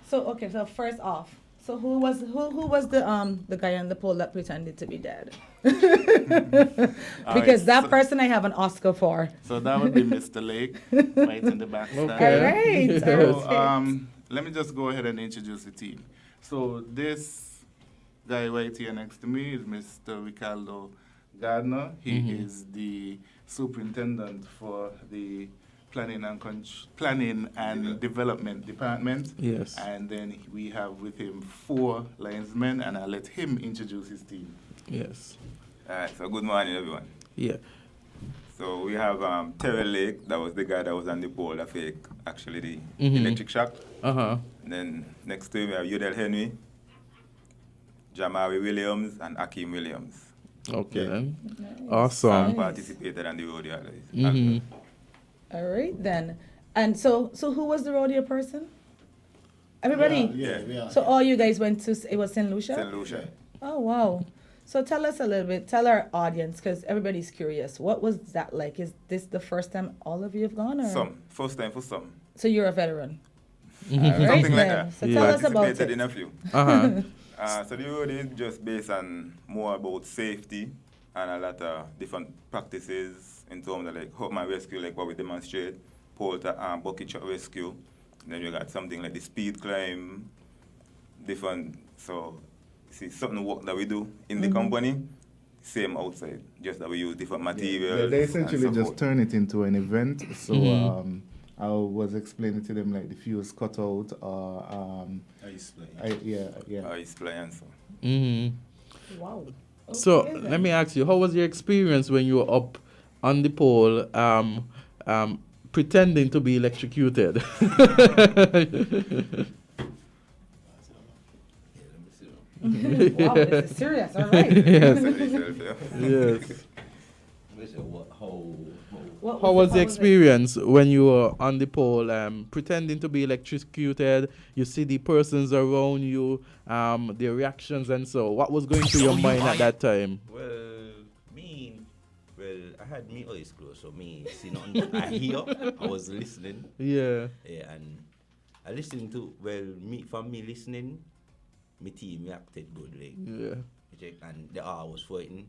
So okay, so first off, so who was the guy on the pole that pretended to be dead? Because that person I have an Oscar for. So that would be Mr. Lake, right in the back. Okay. So let me just go ahead and introduce the team. So this guy right here next to me is Mr. Ricardo Gardner. He is the superintendent for the Planning and Development Department. Yes. And then we have with him 4 linesmen, and I'll let him introduce his team. Yes. All right, so good morning, everyone. Yeah. So we have Terrell Lake, that was the guy that was on the pole, that fake, actually, the electric shock. Uh-huh. And then next to him we have Yudel Henry, Jamari Williams, and Akeem Williams. Okay, then. Nice. Awesome. Participated on the rodeo. All right, then. And so who was the rodeo person? Everybody? Yeah. So all you guys went to, it was St. Lucia? St. Lucia. Oh, wow. So tell us a little bit, tell our audience, because everybody's curious. What was that like? Is this the first time all of you have gone? Or? Some. First time for some. So you're a veteran? All right, Something like then. that. So tell us about Participated it. in a few. So the rodeo is just based on more about safety and a lot of different practices in terms of like hotman rescue, like what we demonstrate, pole to bucket shot rescue. Then you got something like the speed climb, different. So see something work that we do in the company, same outside, just that we use different materials. They essentially and so just forth. turn it into an event. So I was explaining to them like the fuse cutout or Ice play and so. Wow. So Okay, then. let me ask you, how was your experience when you were up on the pole pretending to be electrocuted? Wow, this is serious. All right. Yes. What How was the it? experience when you were on the pole, pretending to be electrocuted? You see the persons around you, their reactions, and so. What was going through your mind at that time? I had me eyes closed, so me see nothing. I hear, I was listening. Yeah. And I listened to, from me listening, my team reacted good, like. Yeah. And the R was fighting,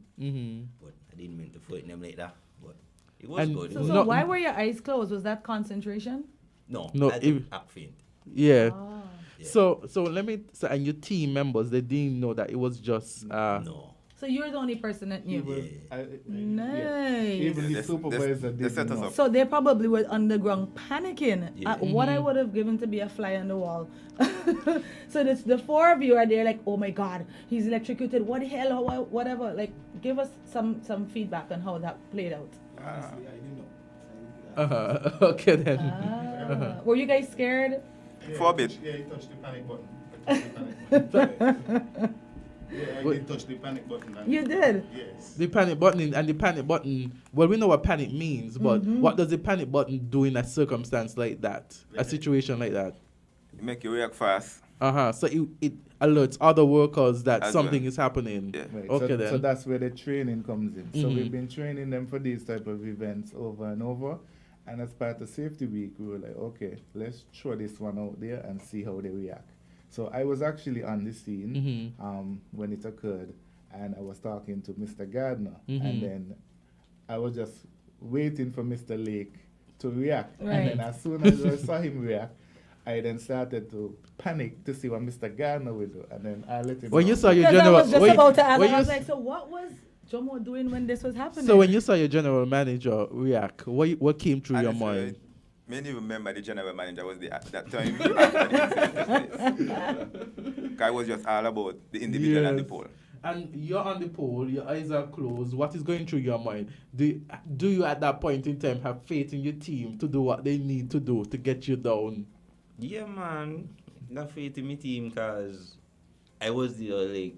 but I didn't mean to fight them like that. But it was And good. So why were your eyes closed? Was that concentration? No, No, I didn't act faint. Yeah. Ah. Yeah. So let me. So and your team members, they didn't know that it was just. No. So you're the only person that knew? Nice. Even the supervisor They set didn't us know. up. So they probably were underground panicking. Yeah. What I would have given to be a fly on the wall. So the four of you are there like, oh my God, he's electrocuted. What the hell? Whatever. Like, give us some feedback on how that played out. Okay then. Were you guys scared? For a bit. Yeah, he touched the panic button. I did touch the panic button. You did? Yes. The panic button. Well, we know what panic means, but what does the panic button do in a circumstance like that, a situation like that? It make you react fast. So it alerts other workers that As something well. is happening. Yeah. Right. Okay, so, then. so that's where the training comes in. So we've been training them for these type of events over and over. And as part of Safety Week, we were like, okay, let's throw this one out there and see how they react. So I was actually on the scene when it occurred, and I was talking to Mr. Gardner, and then I was just waiting for Mr. Lake to react. Right. And then as soon as I saw him react, I then started to panic to see what Mr. Gardner will do, and then I let him When know. you saw your Because I general, was just when you- about to ask. when I was you- like, so what was Jomo doing when this was happening? so when you saw your general manager react, what came through your Honestly, mind? Many remember the general manager was there at that time. After the incident took place. I was just all about the individual and the Yes. pole. And you're on the pole, your eyes are closed. What is going through your mind? Do you at that point in time have faith in your team to do what they need to do to get you down? Yeah, man. Got faith in my team because I was there, like,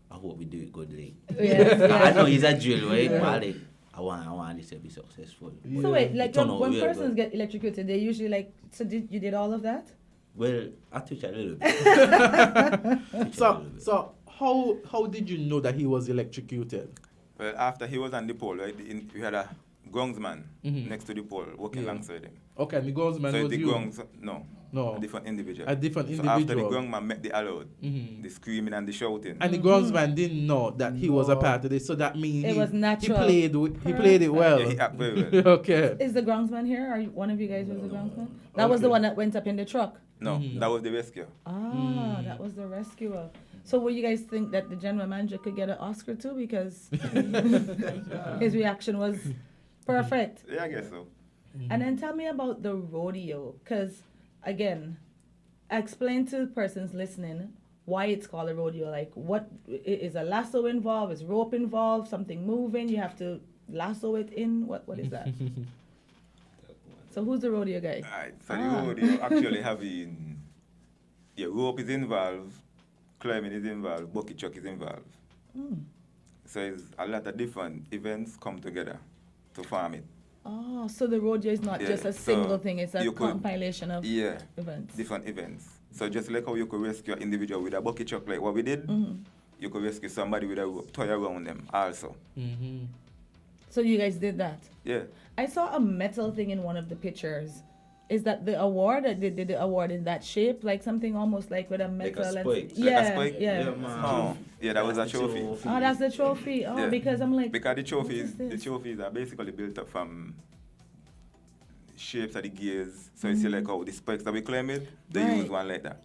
I hope we do it good, like. Yes, I know it's a drill, right? But, like, I want this to be successful. So wait, like It turn out when real persons good. get electrocuted, they usually like, so you did all of that? Well, I touch a little bit. So how did you know that he was electrocuted? Well, after he was on the pole, right, we had a gongs man next to the pole working alongside him. Okay, and the groundsman So was the you. gongs, no, No. a different individual. A different So after the individual. gong man met the allowed, the screaming and the shouting. And the groundsman didn't know that he was a part of this, so that means It was natural. He played it well. Yeah, he act very well. Okay. Is the groundsman here? Are one of you guys was the groundsman? That was the one that went up in the truck. No, that was the rescue. Ah, that was the rescuer. So will you guys think that the general manager could get an Oscar too because his reaction was perfect? Yeah, I guess so. And then tell me about the rodeo, because again, explain to persons listening why it's called a rodeo. Like, what is a lasso involved? Is rope involved? Something moving? You have to lasso it in? What is that? So who's the rodeo guy? Alright, so the rodeo actually having rope is involved, climbing is involved, bucket truck is involved. So it's a lot of different events come together to form it. Oh, so the rodeo is not just a single thing, it's a compilation of events. Different events. So just like how you could rescue an individual with a bucket truck like what we did, you could rescue somebody with a rope tie around them also. So you guys did that? Yeah. I saw a metal thing in one of the pictures. Is that the award? They did the award in that shape, like something almost like with a metal. Like a spike. Yeah. Oh, yeah, that was a trophy. Oh, that's the trophy. Oh, because I'm like. Because the trophies are basically built up from shapes of the gears. So you see like how the spikes that we climb it, they use one like that.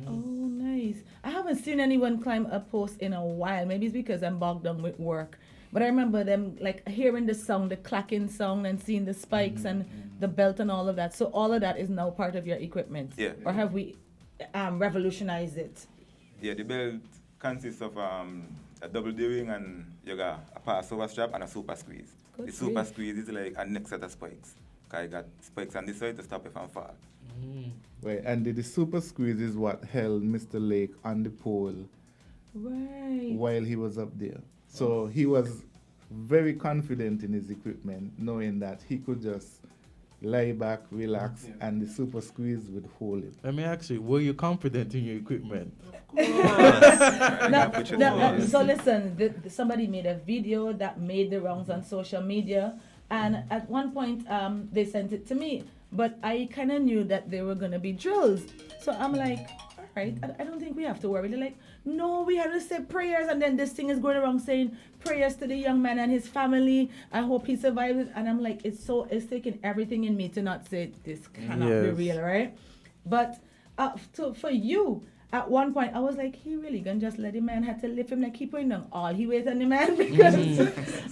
Oh, nice. I haven't seen anyone climb a post in a while. Maybe it's because I'm bogged down with work. But I remember them like hearing the sound, the clacking sound, and seeing the spikes and the belt and all of that. So all of that is now part of your equipment. Yeah. Or have we revolutionized it? Yeah, the belt consists of a double D-ring and you got a passover strap and a super squeeze. The super squeeze is like a next set of spikes. Because you got spikes on this side to stop it from fall. Right, and the super squeeze is what held Mr. Lake on the pole while he was up there. So he was very confident in his equipment, knowing that he could just lie back, relax, and the super squeeze would hold it. Let me ask you, were you confident in your equipment? So listen, somebody made a video that made the rounds on social media, and at one point they sent it to me, but I kind of knew that there were going to be drills. So I'm like, all right, I don't think we have to worry. They're like, no, we have to say prayers, and then this thing is going around saying prayers to the young man and his family. I hope he survives. And I'm like, it's taking everything in me to not say this cannot be real, right? But for you, at one point, I was like, he really gonna just let the man have to lift him, like he putting down all he weight on the man, because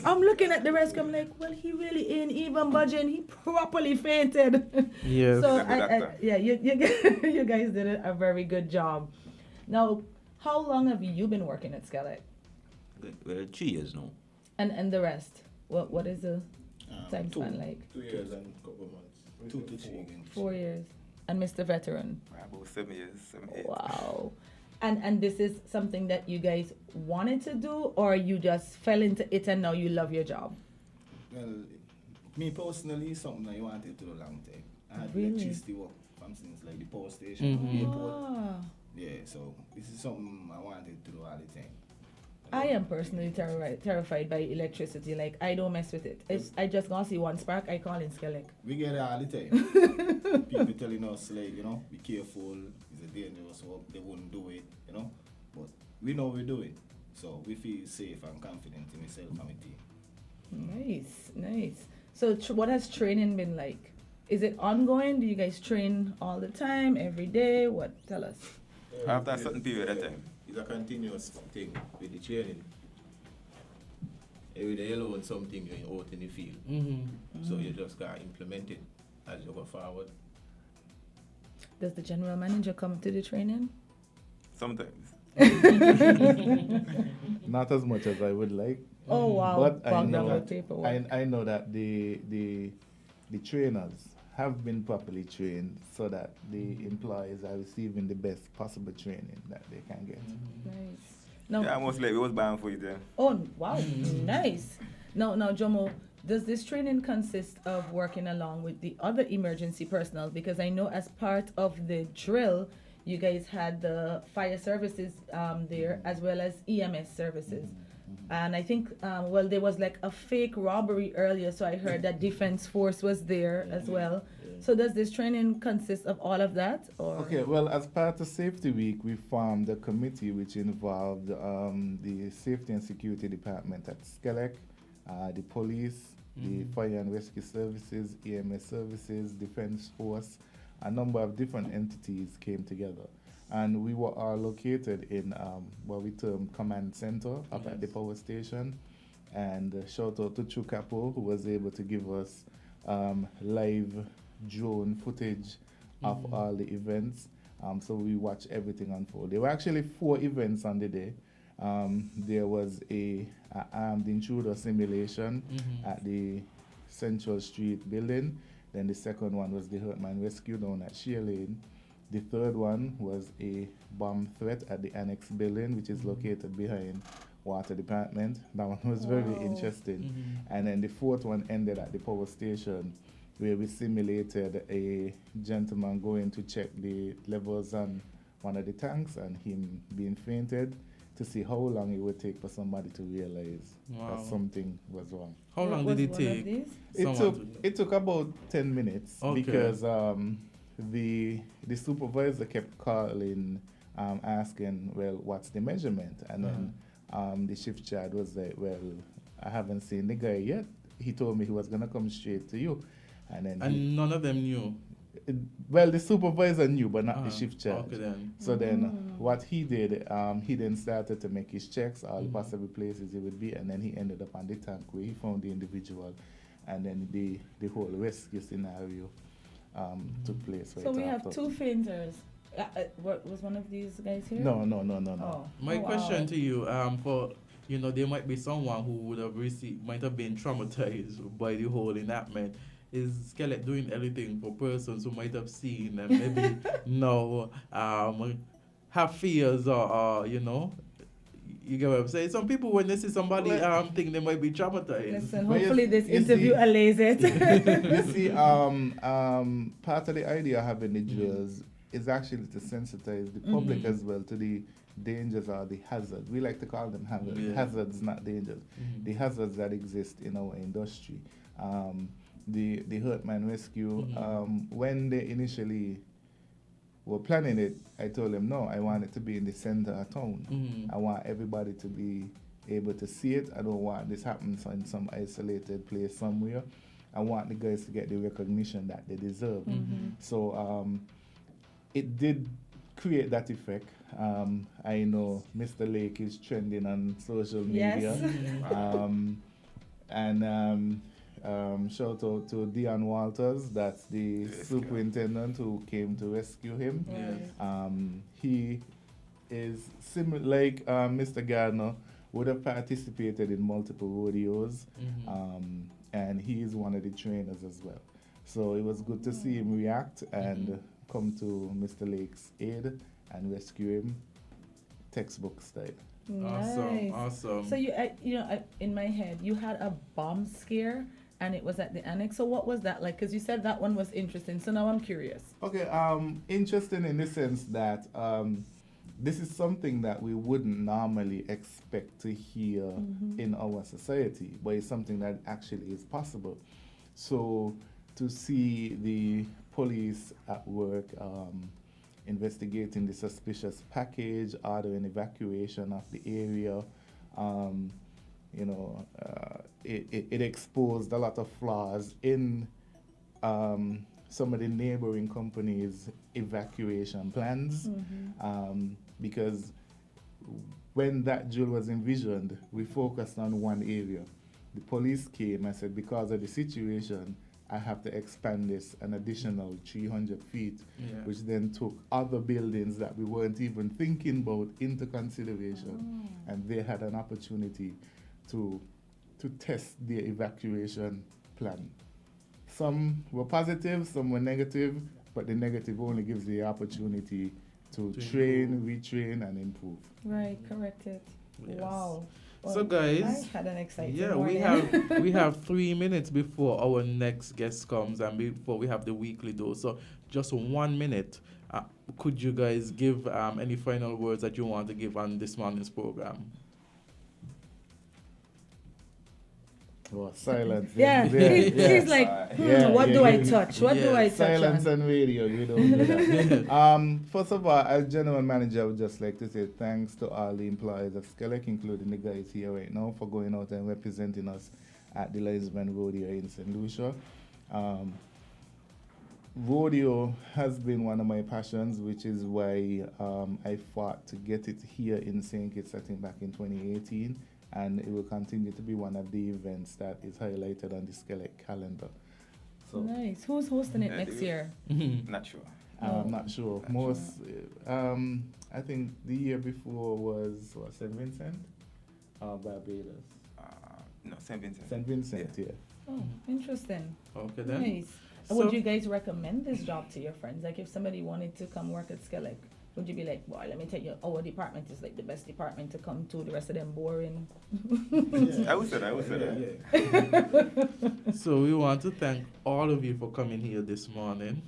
I'm looking at the rest, I'm like, well, he really ain't even budging. He properly fainted. Yes. So you guys did a very good job. Now, how long have you been working at Skellig? Well, 3 years now. And the rest? What is the time span like? 2 years and a couple of months. 2 to 3 again. 4 years. And Mr. Veteran? About 7 years, 7, 8. Wow. And this is something that you guys wanted to do, or you just fell into it and now you love your job? Well, me personally, something I wanted to do a long time. I had Really? electricity work from since like the power station, the airport. Ah. Yeah, so this is something I wanted to do all the time. I am personally terrified by electricity. Like, I don't mess with it. I just gonna see one spark, I call in Skellig. We get it all the time. People telling us, like, be careful, it's a dangerous work, they wouldn't do it, But we know we do it. So we feel safe and confident in myself and my team. Nice. So what has training been like? Is it ongoing? Do you guys train all the time, every day? What? Tell us. After a certain period of time. It's a continuous thing with the training. Every day you learn something you're out in the field. So you just got to implement it as you go forward. Does the general manager come to the training? Sometimes. Not as much as I would like. Oh wow! But I know that the trainers have been properly trained so that the employees are receiving the best possible training that they can get. Nice. Now, Yeah, almost like we was bound for you there. oh wow, nice. Now, Jomo, does this training consist of working along with the other emergency personnel? Because I know as part of the drill, you guys had the fire services there as well as EMS services. And I think, there was like a fake robbery earlier, so I heard that Defense Force was there as well. So does this training consist of all of that? Or? Okay, well, as part of Safety Week, we formed a committee which involved the Safety and Security Department at Skellig, the police, the Fire and Rescue Services, EMS Services, Defense Force. A number of different entities came together. And we were all located in what we term command center up at the power station. And shout out to Chukapo, who was able to give us live drone footage of all the events. So we watched everything unfold. There were actually 4 events on the day. There was a armed intruder simulation at the Central Street building. Then the second one was the Hurtman Rescue down at Sheer Lane. The third one was a bomb threat at the Annex building, which is located behind Water Department. That one was very interesting. And then the fourth one ended at the power station, where we simulated a gentleman going to check the levels on one of the tanks and him being fainted, to see how long it would take for somebody to realize that something was wrong. How long did it take? It took about 10 minutes because the supervisor kept calling, asking, well, what's the measurement? And then the shift charge was like, well, I haven't seen the guy yet. He told me he was going to come straight to you. And then none of them knew? Well, the supervisor knew, but not the shift charge. Okay, then. So then what he did, he then started to make his checks, all the possible places he would be, and then he ended up on the tank where he found the individual, and then the whole rescue scenario took place. So we have 2 fainters. Was one of these guys here? No. My question to you, for there might be someone who might have been traumatized by the whole enactment. Is Skeleton doing anything for persons who might have seen and maybe have fears or you get what I'm saying? Some people, when they see somebody think they might be traumatized. Listen, hopefully this interview allays it. You see, part of the idea of having the drills is actually to sensitize the public as well to the dangers or the hazards. We like to call them hazards. Hazards, not dangers. The hazards that exist in our industry. The Hurtman Rescue, when they initially were planning it, I told them, no, I want it to be in the center of town. I want everybody to be able to see it. I don't want this happening in some isolated place somewhere. I want the guys to get the recognition that they deserve. So it did create that effect. I know Mr. Lake is trending on social media. And shout out to Dion Walters, that's the superintendent who came to rescue him. He is similar, like Mr. Gardner, would have participated in multiple rodeos, and he is one of the trainers as well. So it was good to see him react and come to Mr. Lake's aid and rescue him, textbook style. Nice. Awesome. So in my head, you had a bomb scare, and it was at the Annex. So what was that like? Because you said that one was interesting. So now I'm curious. Okay, interesting in the sense that this is something that we wouldn't normally expect to hear in our society, but it's something that actually is possible. So to see the police at work investigating the suspicious package, ordering evacuation of the area, it exposed a lot of flaws in some of the neighboring companies' evacuation plans, because when that drill was envisioned, we focused on one area. The police came and said, because of the situation, I have to expand this an additional 300 feet, which then took other buildings that we weren't even thinking about into consideration. And they had an opportunity to test their evacuation plan. Some were positive, some were negative, but the negative only gives the opportunity to train, retrain, and improve. Right, correct it. Yes. Wow. Well, so guys, I had an exciting morning. we have 3 minutes before our next guest comes and before we have the weekly dose. So just 1 minute. Could you guys give any final words that you want to give on this morning's program? Well, silence. He's like, what do I touch? What do I touch? Silence on radio, you don't do that. First of all, as general manager, I would just like to say thanks to all the employees of Skelec, including the guys here right now, for going out and representing us at the Linesman Rodeo in St. Lucia. Rodeo has been one of my passions, which is why I fought to get it here in St. Kitts, I think back in 2018. And it will continue to be one of the events that is highlighted on the Skelec calendar. So nice. Who's hosting it next year? Not sure. I'm not sure. I think the year before was St. Vincent or Barbados. No, St. Vincent. St. Vincent, yeah. Oh, interesting. Okay then. Nice. So- Would you guys recommend this job to your friends? Like, if somebody wanted to come work at Skellig, would you be like, well, let me tell you, our department is like the best department to come to, the rest of them boring? I would say that. So we want to thank all of you for coming here this morning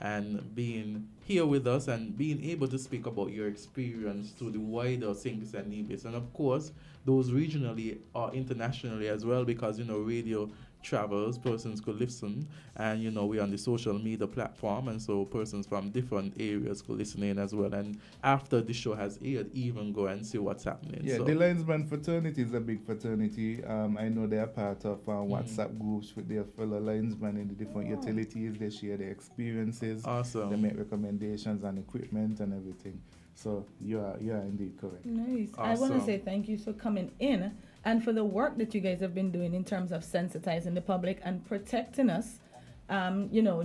and being here with us and being able to speak about your experience to the wider St. Kitts and Nevis, and of course those regionally or internationally as well, because radio travels, persons could listen, and we're on the social media platform, and so persons from different areas could listen in as well, and after the show has aired, even go and see what's happening. Yeah, so. the linesman fraternity is a big fraternity. I know they are part of WhatsApp groups with their fellow linesmen in the different utilities. They share their experiences. Awesome. They make recommendations on equipment and everything. So you are indeed correct. Nice. Awesome. I want to say thank you for coming in and for the work that you guys have been doing in terms of sensitizing the public and protecting us.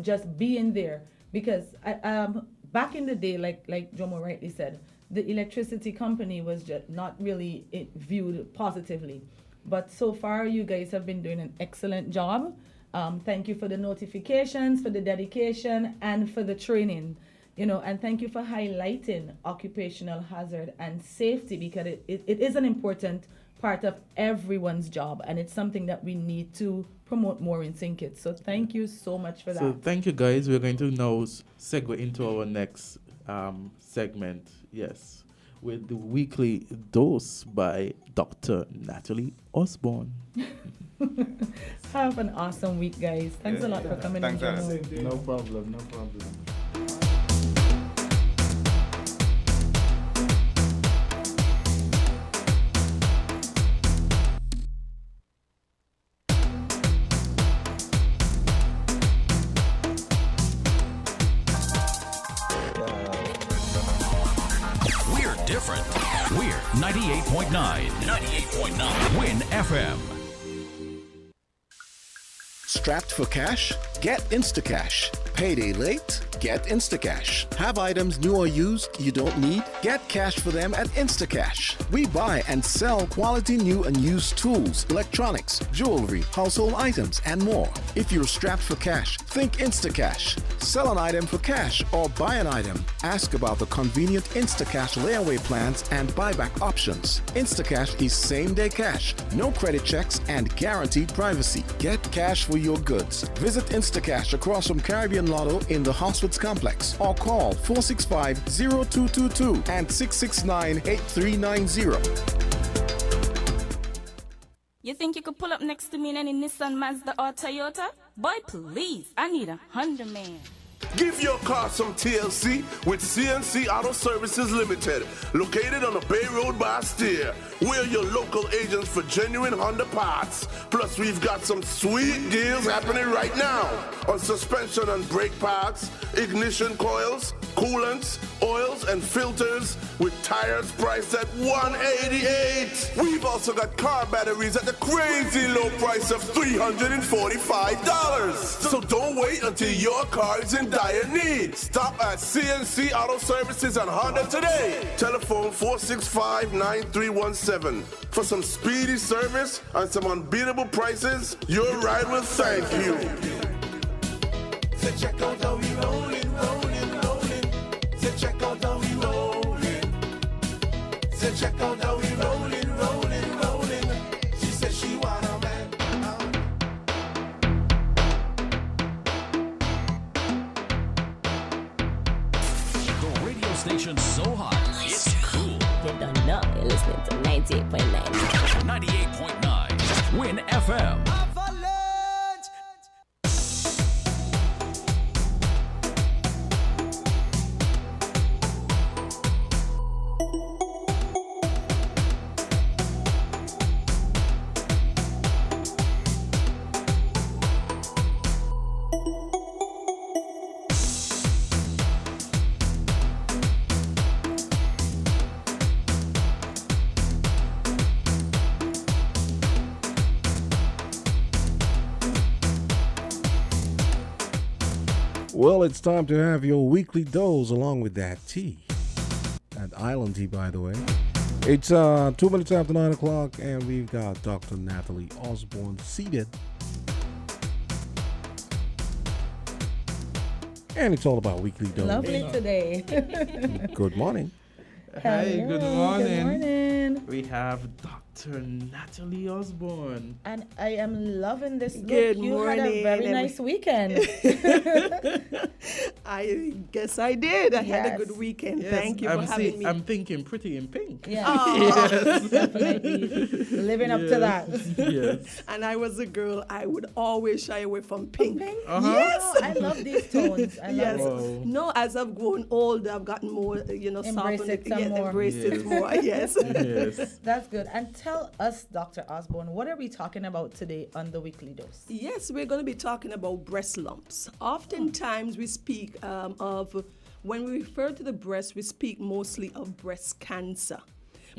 Just being there, because back in the day, like Jomo rightly said, the electricity company was just not really viewed positively. But so far, you guys have been doing an excellent job. Thank you for the notifications, for the dedication, and for the training. And thank you for highlighting occupational hazard and safety, because it is an important part of everyone's job, and it's something that we need to promote more in St. Kitts. So thank you so much for that. So thank you, guys. We're going to now segue into our next segment, yes, with the weekly dose by Dr. Natalie Osborne. Have an awesome week, guys. Thanks a lot for coming in. No problem. We're different. We're 98.9. 98.9. Win FM. Strapped for cash? Get Instacash. Payday late? Get Instacash. Have items new or used you don't need? Get cash for them at Instacash. We buy and sell quality new and used tools, electronics, jewelry, household items, and more. If you're strapped for cash, think Instacash. Sell an item for cash or buy an item. Ask about the convenient Instacash layaway plans and buyback options. Instacash is same-day cash, no credit checks, and guaranteed privacy. Get cash for your goods. Visit Instacash across from Caribbean Lotto in the Hosswoods Complex or call 465-0222 and 669-8390. You think you could pull up next to me in any Nissan, Mazda, or Toyota? Boy, please, I need a Honda man. Give your car some TLC with CNC Auto Services Limited, located on the Bay Road by Steer. We're your local agents for genuine Honda parts. Plus, we've got some sweet deals happening right now on suspension and brake parts, ignition coils, coolants, oils, and filters, with tires priced at $188. We've also got car batteries at the crazy low price of $345. So don't wait until your car is in dire need. Stop at CNC Auto Services and Honda today. Telephone 465-9317. For some speedy service and some unbeatable prices, your ride will thank you. So check out how we rolling. So check out how we rolling. So check out how we rolling. She said she want a man. The radio station's so hot, it's cool. You don't know, you're listening to 98.9. 98.9. Win FM. Well, it's time to have your weekly dose along with that tea. That island tea, by the way. It's 2 minutes after 9 o'clock, and we've got Dr. Natalie Osborne seated. And it's all about weekly dose. Lovely today. Good morning. Hey, good morning. Good morning. We have Dr. Natalie Osborne. And I am loving this look. Good you morning. had a very nice weekend. I guess I did. I had a good weekend. Yes, Thank you for having me. I'm thinking pretty in pink. Yeah. Oh. Definitely living up to that. Yes. And I was a girl, I would always shy away from pink. Uh-huh. Yes. Oh, I love these tones. I love yes. it. No, as I've grown older, I've gotten more, Embrace softened. it some more. Embrace it more. Yes. Yes. That's good. And tell us, Dr. Osborne, what are we talking about today on the Weekly Dose? Yes, we're going to be talking about breast lumps. Oftentimes we speak of, when we refer to the breast, we speak mostly of breast cancer.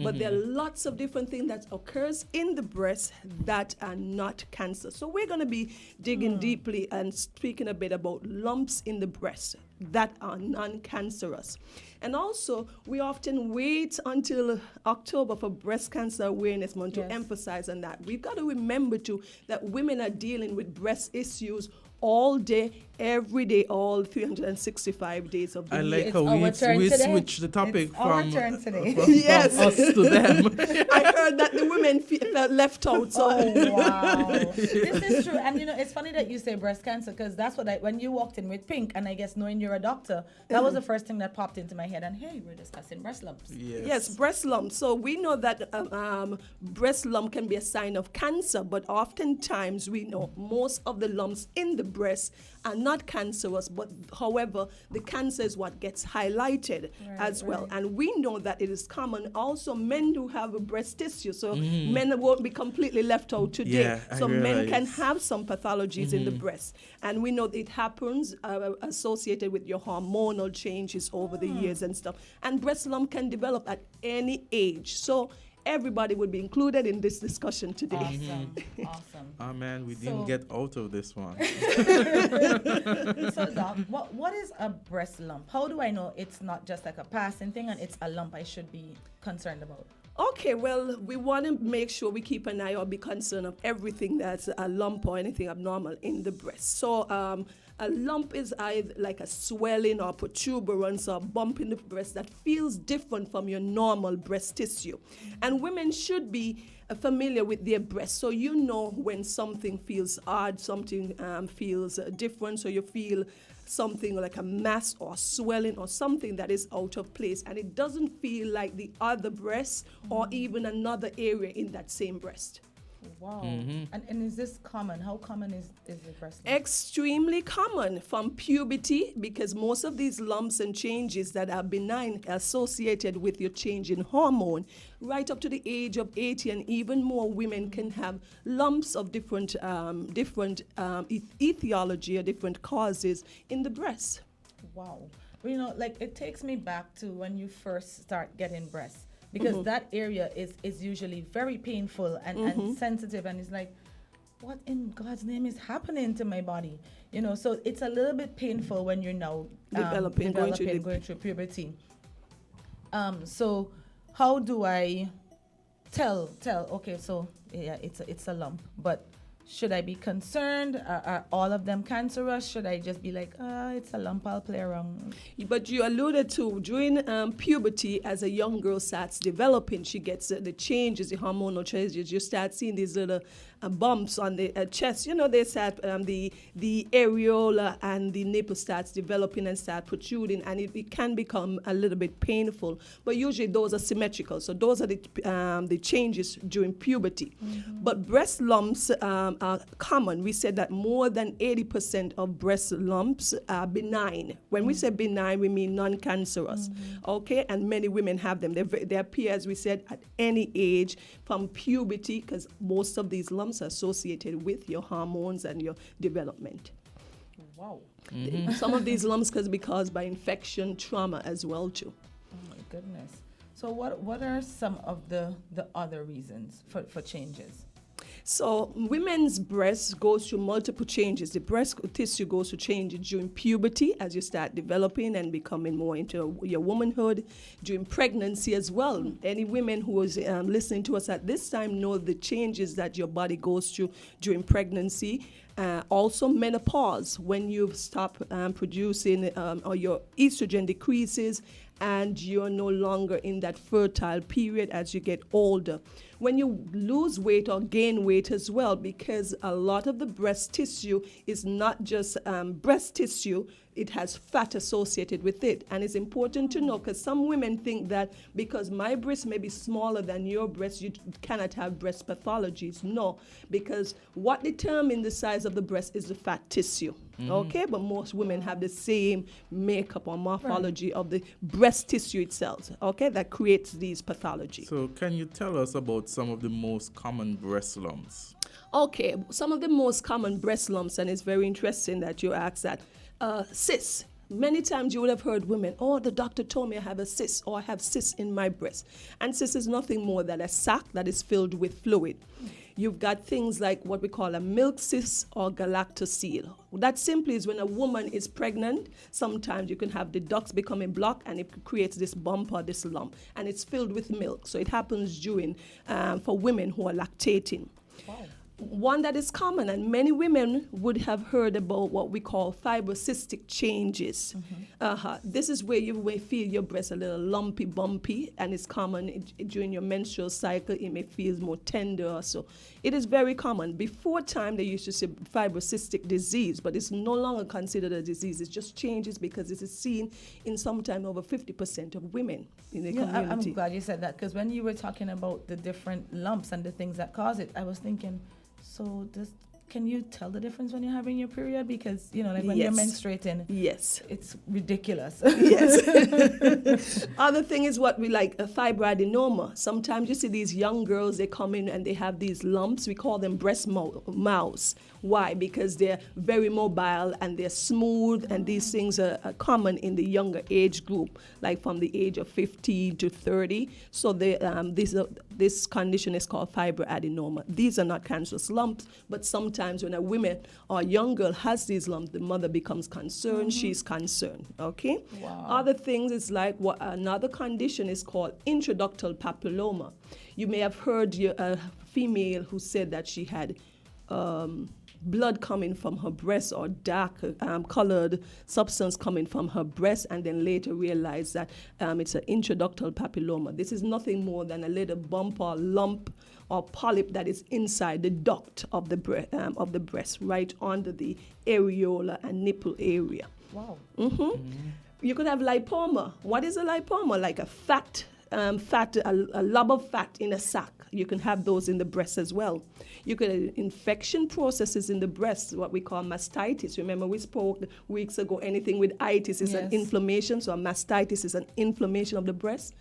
But there are lots of different things that occurs in the breast that are not cancer. So we're going to be digging deeply and speaking a bit about lumps in the breast that are non-cancerous. And also, we often wait until October for Breast Cancer Awareness Month to emphasize on that. We've got to remember, too, that women are dealing with breast issues all day, every day, all 365 days of the I year. like how we switch the topic from yes. us to them. I heard that the women felt left out. So. Oh, wow. This is true. And, it's funny that you say breast cancer, because that's what when you walked in with pink, and I guess knowing you're a doctor, that was the first thing that popped into my head. And, hey, we're discussing breast lumps. Yes, breast lumps. So we know that breast lump can be a sign of cancer, but oftentimes we know most of the lumps in the breast are not cancerous, but however, the cancer is what gets highlighted as well. And we know that it is common. Also, men do have a breast tissue, so men won't be completely left out today. Yeah, so I men realize. can have some pathologies in the breast. And we know it happens associated with your hormonal changes over the years and stuff. And breast lump can develop at any age. So everybody would be included in this discussion today. Awesome. Oh man, we didn't get out of this one. So, Doc, what is a breast lump? How do I know it's not just like a passing thing and it's a lump I should be concerned about? Okay, well, we want to make sure we keep an eye or be concerned of everything that's a lump or anything abnormal in the breast. So a lump is either like a swelling or protuberance or bump in the breast that feels different from your normal breast tissue. And women should be familiar with their breast, so you know when something feels odd, something feels different, so you feel something like a mass or swelling or something that is out of place, and it doesn't feel like the other breast or even another area in that same breast. Wow. And is this common? How common is the breast lump? Extremely common from puberty, because most of these lumps and changes that are benign associated with your change in hormone, right up to the age of 80, and even more women can have lumps of different etiology or different causes in the breast. Wow. Like it takes me back to when you first start getting breasts. Because that area is usually very painful and sensitive, and it's like, what in God's name is happening to my body? So it's a little bit painful when you're now developing going through puberty. So how do I tell? Okay, so yeah, it's a lump, but should I be concerned? Are all of them cancerous? Should I just be like, it's a lump, I'll play around? But you alluded to during puberty, as a young girl starts developing, she gets the changes, the hormonal changes. You start seeing these little bumps on the chest. They start, the areola and the nipple starts developing and start protruding, and it can become a little bit painful. But usually those are symmetrical. So those are the changes during puberty. But breast lumps are common. We said that more than 80% of breast lumps are benign. When we say benign, we mean non-cancerous. Okay, and many women have them. They appear, as we said, at any age from puberty, because most of these lumps are associated with your hormones and your development. Wow. Some of these lumps can be caused by infection, trauma as well too. Oh my goodness. So what are some of the other reasons for changes? So women's breast goes through multiple changes. The breast tissue goes through changes during puberty as you start developing and becoming more into your womanhood, during pregnancy as well. Any women who is listening to us at this time know the changes that your body goes through during pregnancy. Also menopause, when you stop producing or your estrogen decreases and you're no longer in that fertile period as you get older. When you lose weight or gain weight as well, because a lot of the breast tissue is not just breast tissue, it has fat associated with it. And it's important to know, because some women think that because my breast may be smaller than your breast, you cannot have breast pathologies. No, because what determines the size of the breast is the fat tissue. Okay, but most women have the same makeup or morphology of the breast tissue itself, okay, that creates these pathologies. So can you tell us about some of the most common breast lumps? Okay, some of the most common breast lumps, and it's very interesting that you asked that. Cysts. Many times you would have heard women, oh, the doctor told me I have a cyst, or I have cysts in my breast. And cyst is nothing more than a sac that is filled with fluid. You've got things like what we call a milk cyst or galactocele. That simply is when a woman is pregnant, sometimes you can have the ducts becoming blocked and it creates this bump or this lump, and it's filled with milk. So it happens during, for women who are lactating. Wow. One that is common, and many women would have heard about what we call fibrocystic changes. This is where you may feel your breast a little lumpy, bumpy, and it's common during your menstrual cycle. It may feel more tender or so. It is very common. Before time, they used to say fibrocystic disease, but it's no longer considered a disease. It just changes because it is seen in sometime over 50% of women in the community. I'm glad you said that, because when you were talking about the different lumps and the things that cause it, I was thinking, so can you tell the difference when you're having your period? Because, you know, like when you're menstruating, it's ridiculous. Yes. Other thing is what we like, a fibroadenoma. Sometimes you see these young girls, they come in and they have these lumps. We call them breast mouse. Why? Because they're very mobile and they're smooth, and these things are common in the younger age group, like from the age of 15 to 30. So this condition is called fibroadenoma. These are not cancerous lumps, but sometimes when a woman or a young girl has these lumps, the mother becomes concerned, she's concerned, okay? Wow. Other things is like another condition is called intraductal papilloma. You may have heard a female who said that she had blood coming from her breast or dark colored substance coming from her breast, and then later realized that it's an intraductal papilloma. This is nothing more than a little bump or lump or polyp that is inside the duct of the breast, right under the areola and nipple area. Wow. You could have lipoma. What is a lipoma? Like a a lump of fat in a sac. You can have those in the breast as well. You could have infection processes in the breast, what we call mastitis. Remember, we spoke weeks ago, anything with itis is an inflammation, so a mastitis is an inflammation of the breast.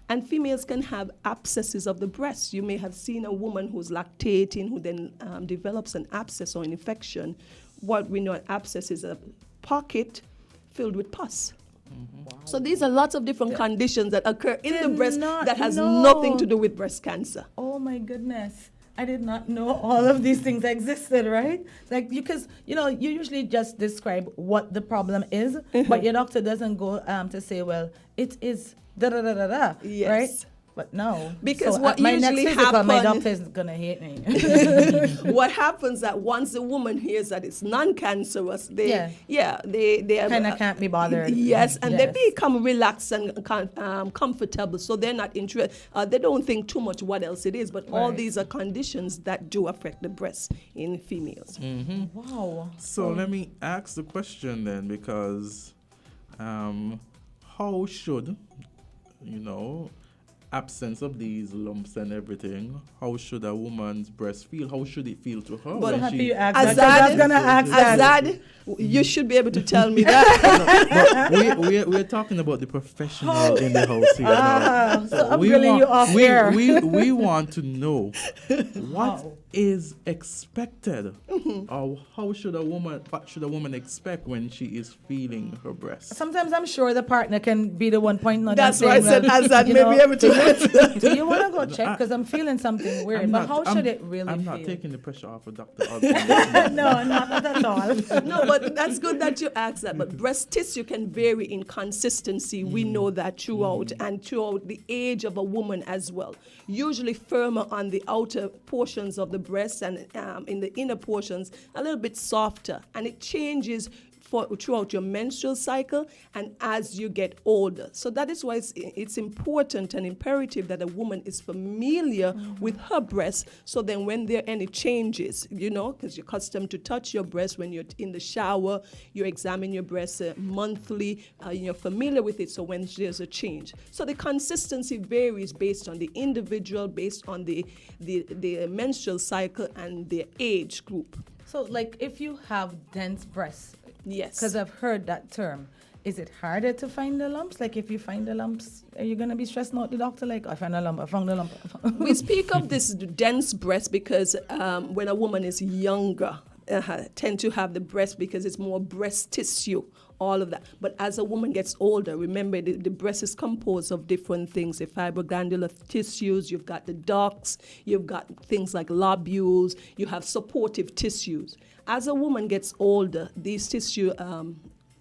And females can have abscesses of the breast. You may have seen a woman who's lactating who then develops an abscess or an infection. What we know an abscess is a pocket filled with pus. Wow. So these are lots of different conditions that occur in the breast that has nothing to do with breast cancer. Oh my goodness. I did not know all of these things existed, right? Like, because, you usually just describe what the problem is, but your doctor doesn't go to say, well, it is da-da-da-da-da, right? But no. Because so what my usually next physical, happens, my doctor is going to hate me. What happens that once the woman hears that it's non-cancerous, they kind of can't be bothered. Yes, and they become relaxed and comfortable, so they're not interested. They don't think too much what else it is, but all these are conditions that do affect the breast in females. Wow. So let me ask the question then, because how should, absence of these lumps and everything, how should a woman's breast feel? How should it feel to her? But happy you asked that. Azard, you should be able to tell me that. But we're talking about the professional in the house here now. So I'm grilling you off here. We want to know what is expected, or what should a woman expect when she is feeling her breast? Sometimes I'm sure the partner can be the one pointing out. That's why I said Azard may be able to Do you want to go check? Because I'm feeling something weird. But how should it really I'm feel? not taking the pressure off of Dr. Osborne. No, not at all. No, but that's good that you asked that. But breast tissue can vary in consistency. We know that throughout and throughout the age of a woman as well. Usually firmer on the outer portions of the breast and in the inner portions, a little bit softer. And it changes throughout your menstrual cycle and as you get older. So that is why it's important and imperative that a woman is familiar with her breast, so then when there are any changes, because you're accustomed to touch your breast when you're in the shower, you examine your breast monthly, you're familiar with it, so when there's a change. So the consistency varies based on the individual, based on the menstrual cycle and their age group. So, like, if you have dense breasts, yes, because I've heard that term, is it harder to find the lumps? Like, if you find the lumps, are you going to be stressing out the doctor? Like, I found a lump, I found a lump. We speak of this dense breast because when a woman is younger, tend to have the breast because it's more breast tissue, all of that. But as a woman gets older, remember the breast is composed of different things, the fibroglandular tissues, you've got the ducts, you've got things like lobules, you have supportive tissues. As a woman gets older, these tissue,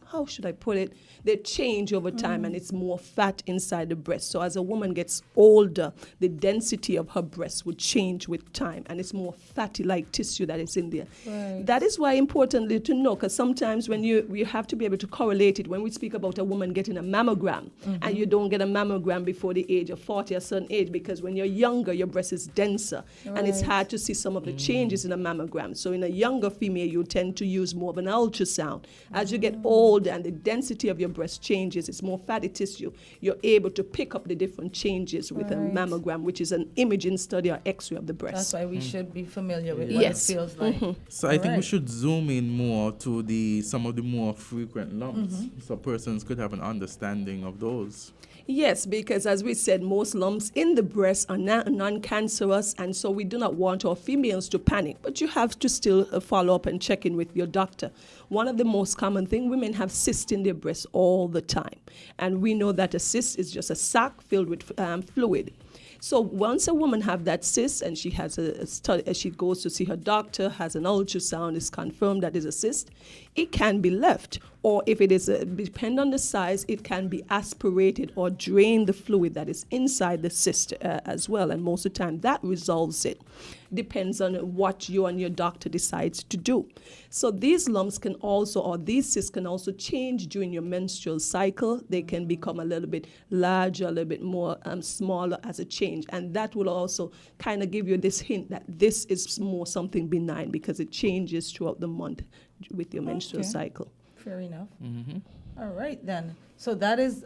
how should I put it? They change over time and it's more fat inside the breast. So as a woman gets older, the density of her breast would change with time and it's more fatty-like tissue that is in there. Right. That is why importantly to know, because sometimes when you have to be able to correlate it, when we speak about a woman getting a mammogram and you don't get a mammogram before the age of 40, a certain age, because when you're younger, your breast is denser and it's hard to see some of the changes in a mammogram. So in a younger female, you tend to use more of an ultrasound. As you get older and the density of your breast changes, it's more fatty tissue, you're able to pick up the different changes with a mammogram, which is an imaging study or x-ray of the breast. That's why we should be familiar with what it feels like. So I think we should zoom in more to some of the more frequent lumps, so persons could have an understanding of those. Yes, because as we said, most lumps in the breast are non-cancerous, and so we do not want our females to panic. But you have to still follow up and check in with your doctor. One of the most common things, women have cysts in their breasts all the time. And we know that a cyst is just a sac filled with fluid. So once a woman have that cyst and she has a study, she goes to see her doctor, has an ultrasound, is confirmed that is a cyst, it can be left. Or if it is, depend on the size, it can be aspirated or drain the fluid that is inside the cyst as well. And most of the time that resolves it. Depends on what you and your doctor decides to do. So these lumps can also, or these cysts can also change during your menstrual cycle. They can become a little bit larger, a little bit more smaller as a change. And that will also kind of give you this hint that this is more something benign because it changes throughout the month with your menstrual cycle. Fair enough. All right, then. So that is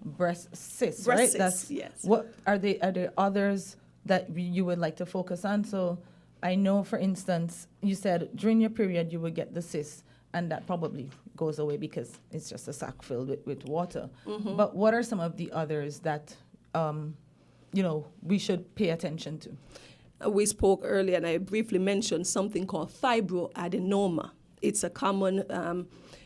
breast cysts, right? Cysts, yes. What are there others that you would like to focus on? So I know, for instance, you said during your period you would get the cysts, and that probably goes away because it's just a sac filled with water. But what are some of the others that we should pay attention to? We spoke earlier, and I briefly mentioned something called fibroadenoma. It's a common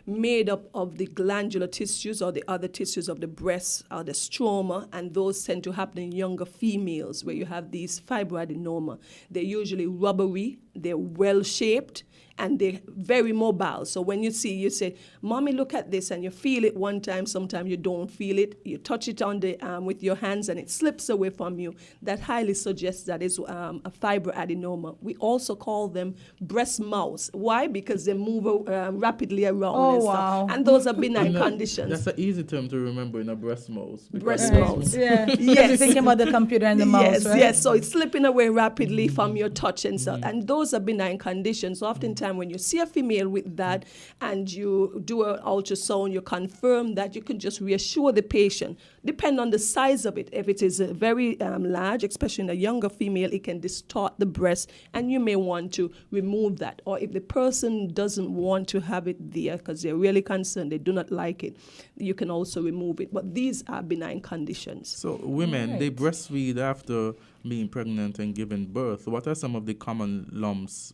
made up of the glandular tissues or the other tissues of the breast or the stroma, and those tend to happen in younger females where you have these fibroadenoma. They're usually rubbery, they're well-shaped, and they're very mobile. So when you say, Mommy, look at this, and you feel it one time, sometimes you don't feel it. You touch it on the with your hands and it slips away from you. That highly suggests that it's a fibroadenoma. We also call them breast mouse. Why? Because they move rapidly around and stuff. And those are benign conditions. That's an easy term to remember in a breast mouse. Breast mouse. Yeah. Yes. You're thinking about the computer and the mouse, right? Yes. So it's slipping away rapidly from your touch and stuff. And those are benign conditions. So oftentimes when you see a female with that and you do an ultrasound, you confirm that, you can just reassure the patient. Depend on the size of it. If it is very large, especially in a younger female, it can distort the breast and you may want to remove that. Or if the person doesn't want to have it there because they're really concerned, they do not like it, you can also remove it. But these are benign conditions. So women, they breastfeed after being pregnant and giving birth. What are some of the common lumps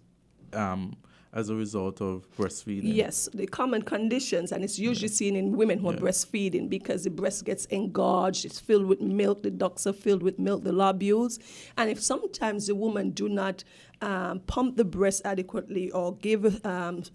as a result of breastfeeding? Yes, the common conditions, and it's usually seen in women who are breastfeeding because the breast gets engorged, it's filled with milk, the ducts are filled with milk, the lobules. And if sometimes the woman do not pump the breast adequately or give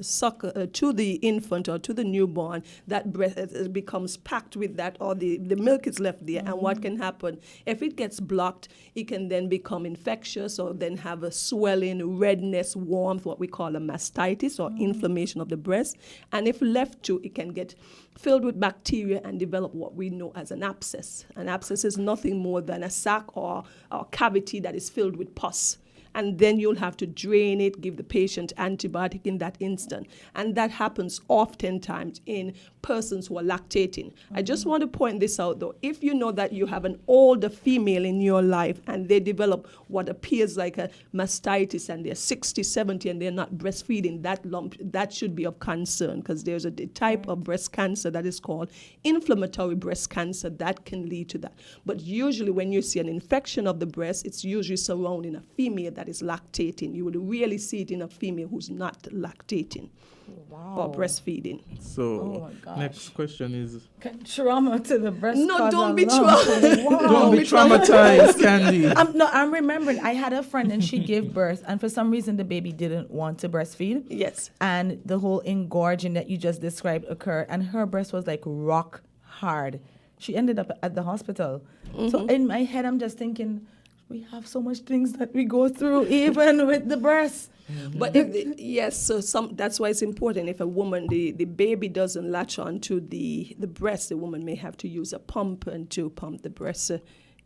suck to the infant or to the newborn, that breast becomes packed with that, or the milk is left there. And what can happen? If it gets blocked, it can then become infectious or then have a swelling, redness, warmth, what we call a mastitis or inflammation of the breast. And if left to, it can get filled with bacteria and develop what we know as an abscess. An abscess is nothing more than a sac or cavity that is filled with pus. And then you'll have to drain it, give the patient antibiotic in that instant. And that happens oftentimes in persons who are lactating. I just want to point this out, though. If you know that you have an older female in your life and they develop what appears like a mastitis and they're 60, 70 and they're not breastfeeding, that lump, that should be of concern, because there's a type of breast cancer that is called inflammatory breast cancer that can lead to that. But usually when you see an infection of the breast, it's usually surrounding a female that is lactating. You would really see it in a female who's not lactating or breastfeeding. So, next question is... Can trauma to the breast No, cause don't a be lump? Don't be traumatized, Candy. I'm remembering I had a friend and she gave birth, and for some reason the baby didn't want to breastfeed. Yes. And the whole engorging that you just described occurred, and her breast was like rock hard. She ended up at the hospital. So in my head, I'm just thinking, we have so much things that we go through, even with the breast. But so that's why it's important. If a woman, the baby doesn't latch on to the breast, the woman may have to use a pump and to pump the breast,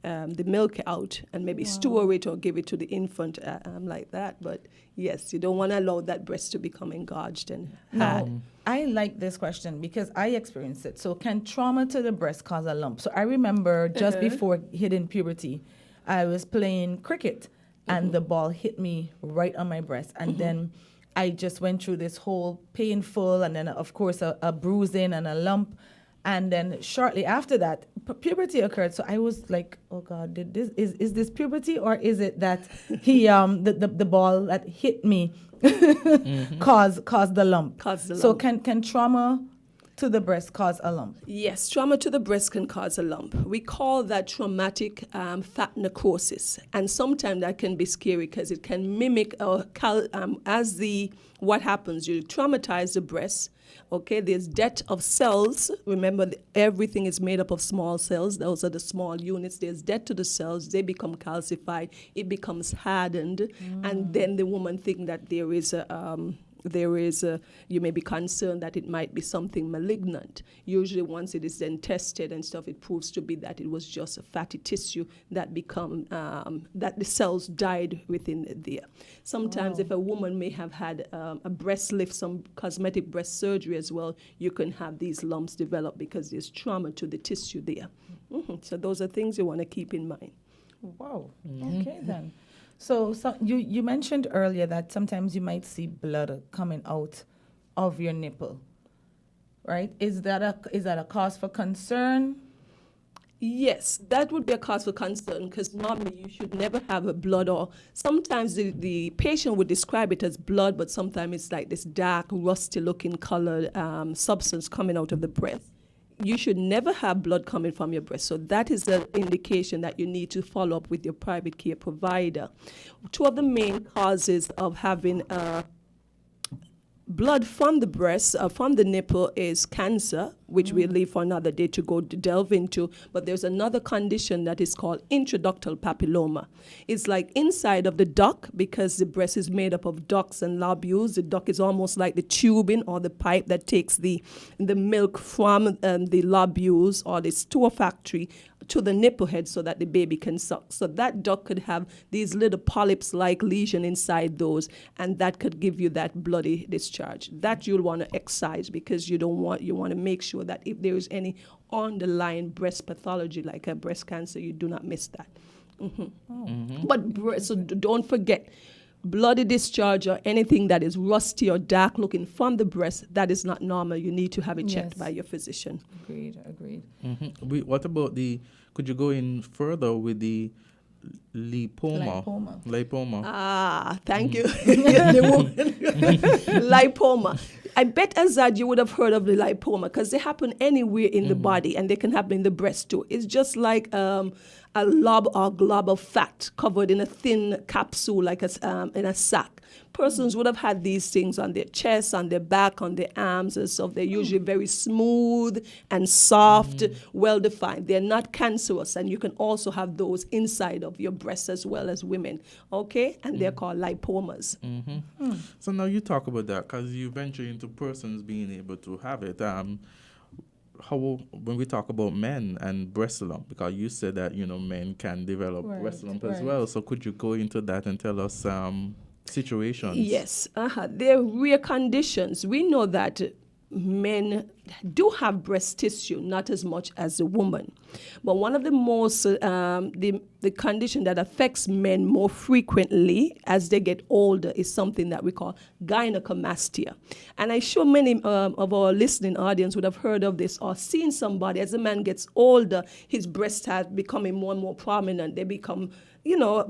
the milk out, and maybe store it or give it to the infant like that. But yes, you don't want to allow that breast to become engorged and hard. I like this question because I experienced it. So can trauma to the breast cause a lump? So I remember just before hitting puberty, I was playing cricket and the ball hit me right on my breast. And then I just went through this whole painful and then, of course, a bruising and a lump. And then shortly after that, puberty occurred. So I was like, oh God, is this puberty, or is it that he the ball that hit me caused the lump? So can trauma to the breast cause a lump? Yes, trauma to the breast can cause a lump. We call that traumatic fat necrosis, and sometimes that can be scary because it can mimic what happens. You traumatize the breast. Okay, there's death of cells. Remember, everything is made up of small cells. Those are the small units. There's death to the cells. They become calcified. It becomes hardened, and then the woman thinks that you may be concerned that it might be something malignant. Usually once it is then tested and stuff, it proves to be that it was just a fatty tissue that that the cells died within there. Sometimes if a woman may have had a breast lift, some cosmetic breast surgery as well, you can have these lumps develop because there's trauma to the tissue there. So those are things you want to keep in mind. Wow. Okay then. So you mentioned earlier that sometimes you might see blood coming out of your nipple, right? Is that a cause for concern? Yes, that would be a cause for concern because normally you should never have a blood, or sometimes the patient would describe it as blood, but sometimes it's like this dark, rusty-looking colored substance coming out of the breast. You should never have blood coming from your breast. So that is an indication that you need to follow up with your private care provider. Two of the main causes of having blood from the breast, from the nipple, is cancer, which we'll leave for another day to go to delve into. But there's another condition that is called intraductal papilloma. It's like inside of the duct, because the breast is made up of ducts and lobules. The duct is almost like the tubing or the pipe that takes the milk from the lobules or the store factory to the nipple head so that the baby can suck. So that duct could have these little polyps-like lesion inside those, and that could give you that bloody discharge. That you'll want to excise because you want to make sure that if there is any underlying breast pathology like a breast cancer, you do not miss that. But so don't forget, bloody discharge or anything that is rusty or dark looking from the breast, that is not normal. You need to have it checked by your physician. Agreed. What about could you go in further with the Lipoma. Ah, thank you. The woman. Lipoma. I bet, Azard, you would have heard of the lipoma because they happen anywhere in the body, and they can happen in the breast too. It's just like a lob or glob of fat covered in a thin capsule, like in a sack. Persons would have had these things on their chest, on their back, on their arms and stuff. They're usually very smooth and soft, well-defined. They're not cancerous, and you can also have those inside of your breasts as well as women, okay? And they're called lipomas. So now you talk about that because you venture into persons being able to have it. How when we talk about men and breast lump, because you said that men can develop breast lump as well. So could you go into that and tell us situations? Yes, they're rare conditions. We know that men do have breast tissue, not as much as a woman. But one of the most, the condition that affects men more frequently as they get older is something that we call gynecomastia. And I'm sure many of our listening audience would have heard of this or seen somebody. As a man gets older, his breasts are becoming more and more prominent. They become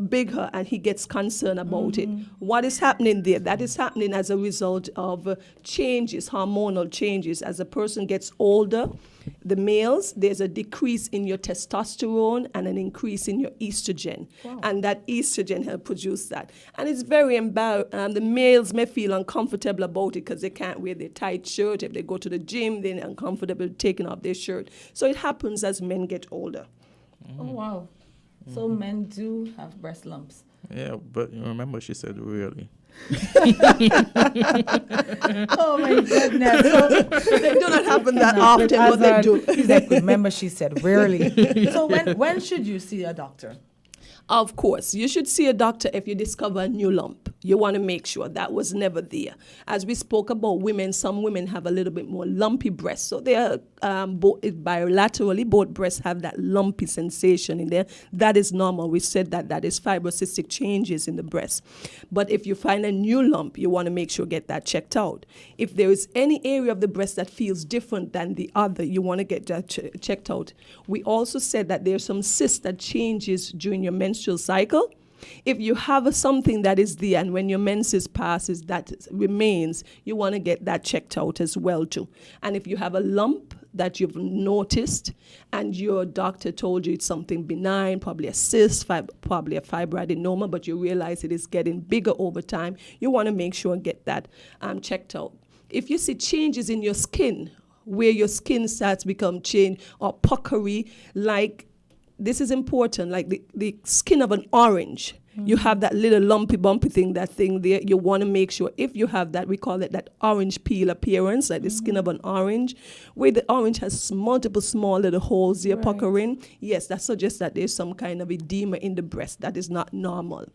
bigger, and he gets concerned about it. What is happening there? That is happening as a result of changes, hormonal changes. As a person gets older, the males, there's a decrease in your testosterone and an increase in your estrogen. Wow. And that estrogen helps produce that. And it's very the males may feel uncomfortable about it because they can't wear their tight shirt. If they go to the gym, they're uncomfortable taking off their shirt. So it happens as men get older. Oh, wow. So men do have breast lumps. Yeah, but remember she said really. Oh my goodness. So, they do not happen that often, but they do. He's like, remember she said rarely. So when should you see a doctor? Of course, you should see a doctor if you discover a new lump. You want to make sure that was never there. As we spoke about women, some women have a little bit more lumpy breasts. So they are bilaterally, both breasts have that lumpy sensation in there. That is normal. We said that is fibrocystic changes in the breast. But if you find a new lump, you want to make sure get that checked out. If there is any area of the breast that feels different than the other, you want to get that checked out. We also said that there's some cyst that changes during your menstrual cycle. If you have something that is there and when your menses passes that remains, you want to get that checked out as well too. And if you have a lump that you've noticed and your doctor told you it's something benign, probably a cyst, probably a fibroadenoma, but you realize it is getting bigger over time, you want to make sure and get that checked out. If you see changes in your skin, where your skin starts to become changed or puckery, like this is important, like the skin of an orange. You have that little lumpy, bumpy thing, that thing there. You want to make sure if you have that, we call it that orange peel appearance, like the skin of an orange, where the orange has multiple small little holes there puckering. Yes, that suggests that there's some kind of edema in the breast. That is not normal.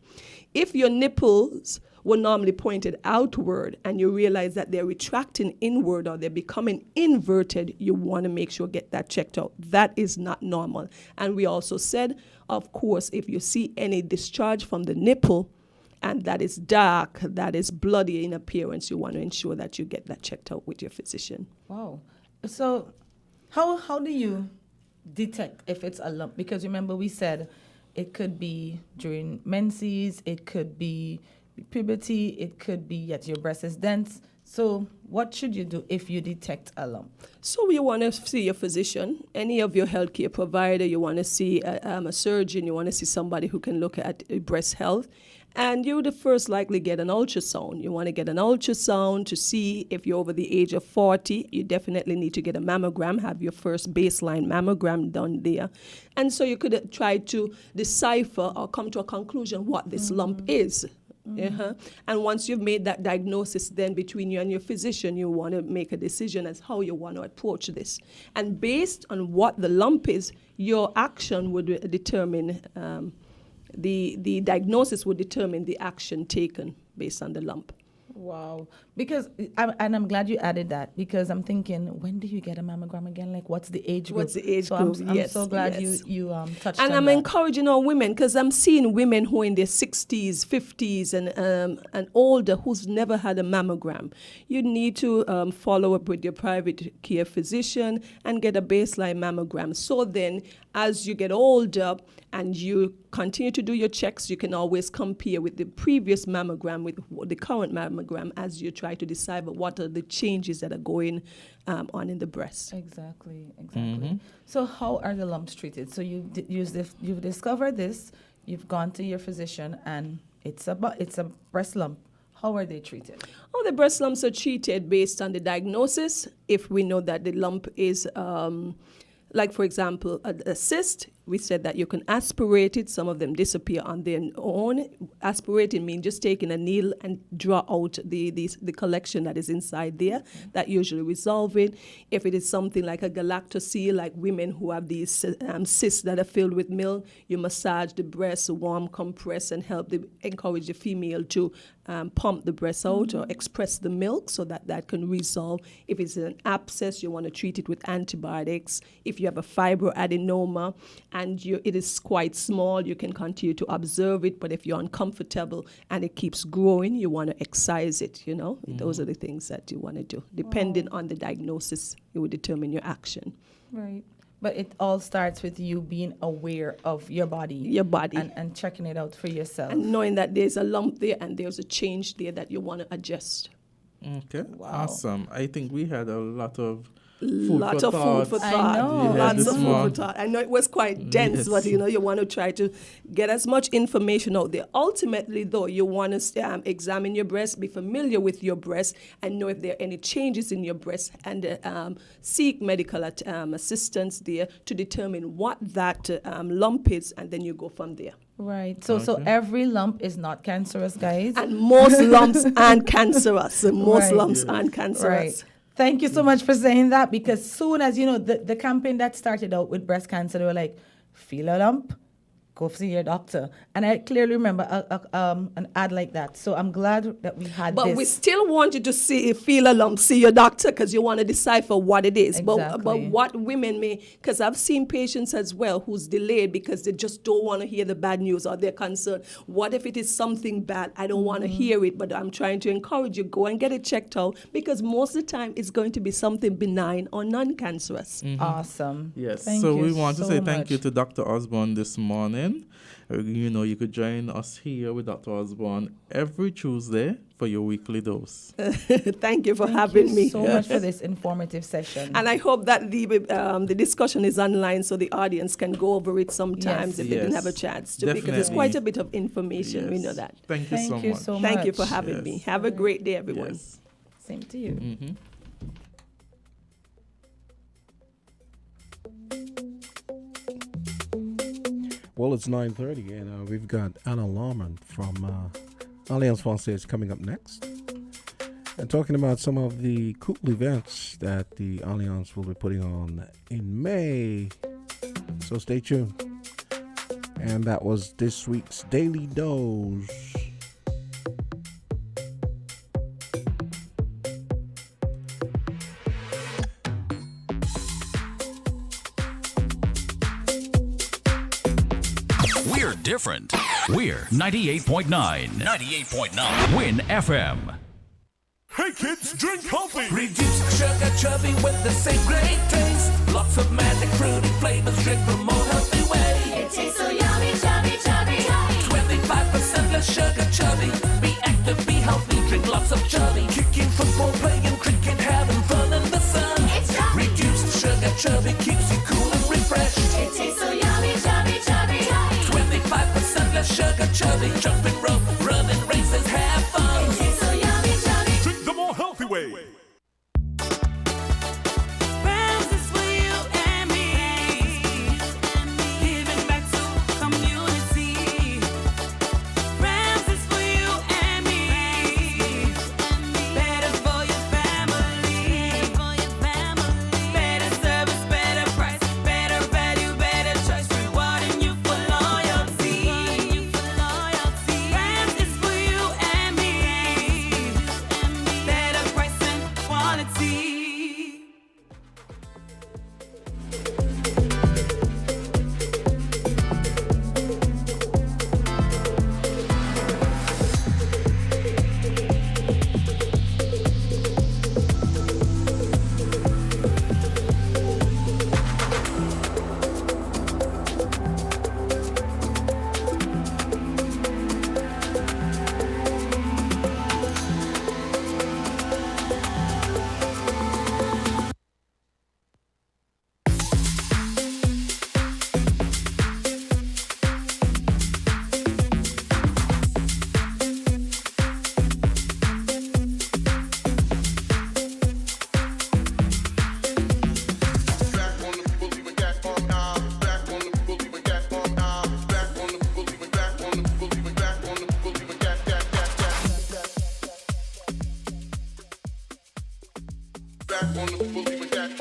If your nipples were normally pointed outward and you realize that they're retracting inward or they're becoming inverted, you want to make sure get that checked out. That is not normal. And we also said, of course, if you see any discharge from the nipple and that is dark, that is bloody in appearance, you want to ensure that you get that checked out with your physician. Wow. So how do you detect if it's a lump? Because remember we said it could be during menses, it could be puberty, it could be that your breast is dense. So what should you do if you detect a lump? So you want to see your physician, any of your healthcare provider, you want to see a surgeon, you want to see somebody who can look at breast health. And you would first likely get an ultrasound. You want to get an ultrasound to see if you're over the age of 40. You definitely need to get a mammogram, have your first baseline mammogram done there. And so you could try to decipher or come to a conclusion what this lump is. And once you've made that diagnosis, then between you and your physician, you want to make a decision as how you want to approach this. And based on what the lump is, your action would determine, the diagnosis would determine the action taken based on the lump. Wow. Because, and I'm glad you added that, because I'm thinking, when do you get a mammogram again? Like, what's the age group? What's the age so group? I'm so glad you touched and on I'm that. encouraging our women, because I'm seeing women who are in their 60s, 50s, and older who's never had a mammogram. You need to follow up with your private care physician and get a baseline mammogram. So then, as you get older and you continue to do your checks, you can always compare with the previous mammogram with the current mammogram as you try to decipher what are the changes that are going on in the breast. Exactly. So how are the lumps treated? So you've discovered this, you've gone to your physician, and it's a breast lump. How are they treated? Oh, the breast lumps are treated based on the diagnosis. If we know that the lump is, like for example, a cyst, we said that you can aspirate it. Some of them disappear on their own. Aspirating means just taking a needle and draw out the collection that is inside there. That usually resolve it. If it is something like a galactosele, like women who have these cysts that are filled with milk, you massage the breast, warm compress, and encourage the female to pump the breast out or express the milk so that can resolve. If it's an abscess, you want to treat it with antibiotics. If you have a fibroadenoma and it is quite small, you can continue to observe it. But if you're uncomfortable and it keeps growing, you want to excise it, Those are the things that you want to do. Depending on the diagnosis, it will determine your action. Right. But it all starts with you being aware of your body. And checking it out for yourself. And knowing that there's a lump there and there's a change there that you want to adjust. Okay, awesome. I think we had a lot of food for thought. I know. Lots of food for thought. I know it was quite dense, but you want to try to get as much information out there. Ultimately, though, you want to examine your breast, be familiar with your breast, and know if there are any changes in your breast, and seek medical assistance there to determine what that lump is, and then you go from there. Right. So every lump is not cancerous, guys. And most lumps aren't cancerous. Most lumps aren't cancerous. Right. Thank you so much for saying that, because soon as, the campaign that started out with breast cancer, they were like, feel a lump, go see your doctor. And I clearly remember an ad like that. So I'm glad that we had this. But we still want you to feel a lump, see your doctor, because you want to decipher what it is. Exactly. But what women may, because I've seen patients as well who's delayed because they just don't want to hear the bad news, or they're concerned, what if it is something bad? I don't want to hear it, but I'm trying to encourage you, go and get it checked out, because most of the time it's going to be something benign or non-cancerous. Awesome. Yes. Thank so you we want to so say much. thank you to Dr. Osborne this morning. You could join us here with Dr. Osborne every Tuesday for your weekly dose. Thank you for having me. so much for this informative session. And I hope that the discussion is online so the audience can go over it sometimes if they didn't have a chance to, because it's quite a bit of information. We know that. Thank you so much. Thank you for having me. Have a great day, everyone. Yes. Same to you. Mm-hmm. Well, it's 9:30, and we've got Anna Lorman from Alliance Française coming up next, and talking about some of the cool events that the Alliance will be putting on in May. So stay tuned. And that was this week's Daily Dose. We're different. We're 98.9. 98.9. Win FM. Hey kids, drink healthy. Reduce sugar chubby with the same great taste. Lots of magic fruity flavors. Drink the more healthy way. It tastes so yummy, chubby, chubby, chubby. 25% less sugar chubby. Be active, be healthy. Drink lots of chubby. Kicking football, playing cricket, having fun in the sun. It's chubby. Reduced sugar chubby keeps you cool and refreshed. It tastes so yummy, chubby, chubby, chubby. 25% less sugar chubby. Jumping rope, running races, have fun. It tastes so yummy, chubby. Drink the more healthy way.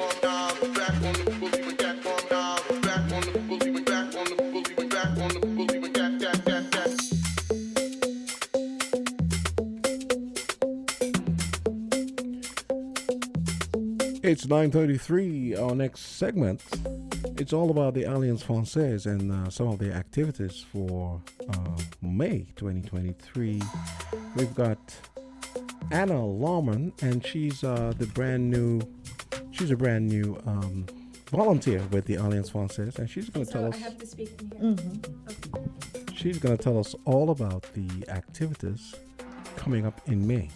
It's 9:33. Our next segment, it's all about the Alliance Française and some of the activities for May 2023. We've got Anna Lawman, and she's a brand new volunteer with the Alliance Française, and she's going to tell us. I have to speak in here. She's going to tell us all about the activities coming up in May.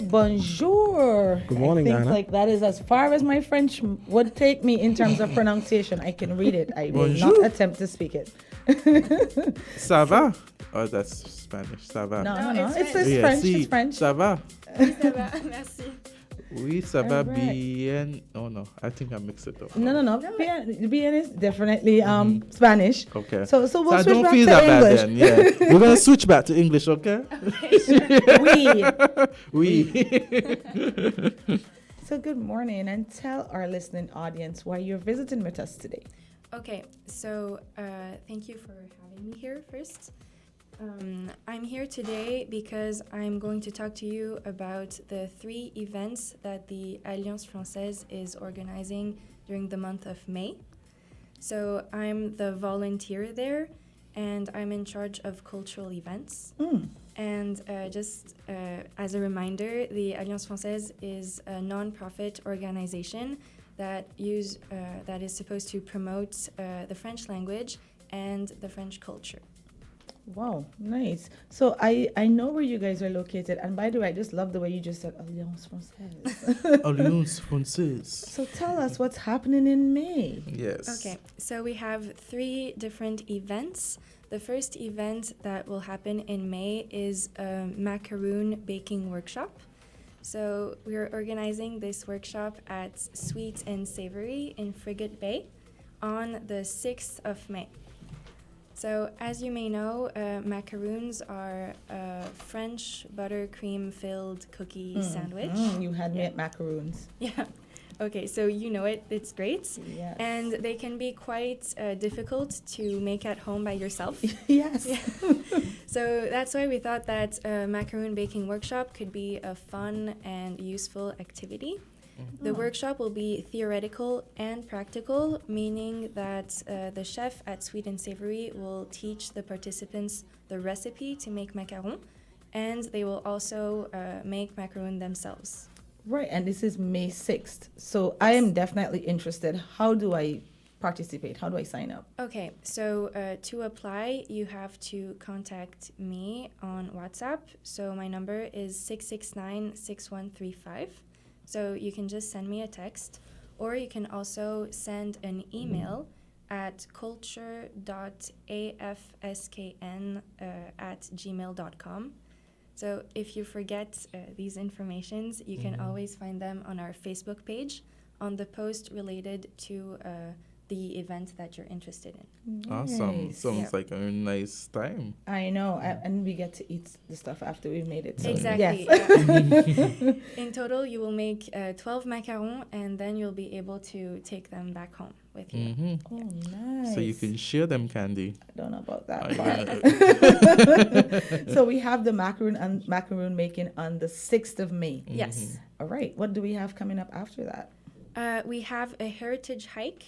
Bonjour. Good morning, I think Anna. like that is as far as my French would take me in terms of pronunciation. I can read it. I will Bonjour. not attempt to speak it. Ça va? Oh, that's Spanish. Ça va? No. It's Yeah, French. si. It's French. Ça va? Oui, ça va, merci. Oui, ça va Alright. bien. Oh, no. I think I mixed it up. No. Bien is definitely Spanish. Okay. So we'll I switch don't back feel to that bad English. then. Yeah. We're going to switch back to English, okay? Oui. Oui. So good morning, and tell our listening audience why you're visiting with us today. Okay, so thank you for having me here first. I'm here today because I'm going to talk to you about the 3 events that the Alliance Française is organizing during the month of May. So I'm the volunteer there, and I'm in charge of cultural events. And just as a reminder, the Alliance Française is a non-profit organization that is supposed to promote the French language and the French culture. Wow, nice. So I know where you guys are located, and by the way, I just love the way you just said Alliance Française. Alliance Française. So tell us what's happening in May. Yes. Okay, so we have 3 different events. The first event that will happen in May is a macaroon baking workshop. So we're organizing this workshop at Sweet and Savory in Frigate Bay on the 6th of May. So as you may know, macaroons are a French buttercream filled cookie sandwich. You had me at macaroons. Yeah. Okay, so you know it. It's great. Yes. And they can be quite difficult to make at home by yourself. Yes. Yeah. So that's why we thought that a macaroon baking workshop could be a fun and useful activity. The workshop will be theoretical and practical, meaning that the chef at Sweet and Savory will teach the participants the recipe to make macaron, and they will also make macaron themselves. Right, and this is May 6th. So I am definitely interested. How do I participate? How do I sign up? Okay, so to apply, you have to contact me on WhatsApp. So my number is 669-6135. So you can just send me a text, or you can also send an email at culture.afskn@gmail.com. So if you forget these informations, you can always find them on our Facebook page on the post related to the event that you're interested in. Awesome. Nice. Sounds like a nice time. I know, and we get to eat the stuff after we've made it. So Exactly. Yes. Yeah. In total, you will make 12 macarons, and then you'll be able to take them back home with you. Oh, nice. So you can share them, Candy. I don't know about that Oh, part. So we have the macaroon making on the 6th of May. Yes. All right. What do we have coming up after that? We have a heritage hike.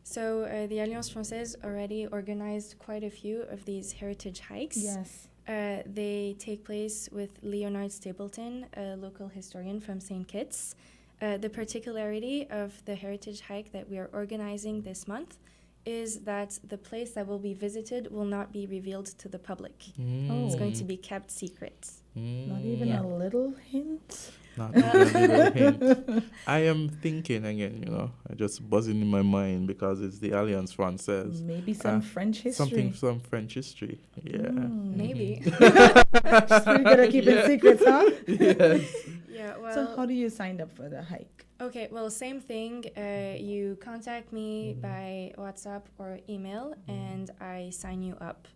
So the Alliance Française already organized quite a few of these heritage hikes. Yes. They take place with Leonard Stapleton, a local historian from St. Kitts. The particularity of the heritage hike that we are organizing this month is that the place that will be visited will not be revealed to the public. It's going to be kept secret. Not even a little hint? Not even a little hint. I am thinking again, I just buzzing in my mind because it's the Alliance Française. Maybe some French history. Some French history. Yeah. Maybe. She's pretty good at keeping secrets, huh? Yes. Yeah, well. So how do you sign up for the hike? Okay, well, same thing. You contact me by WhatsApp or email, and I sign you up.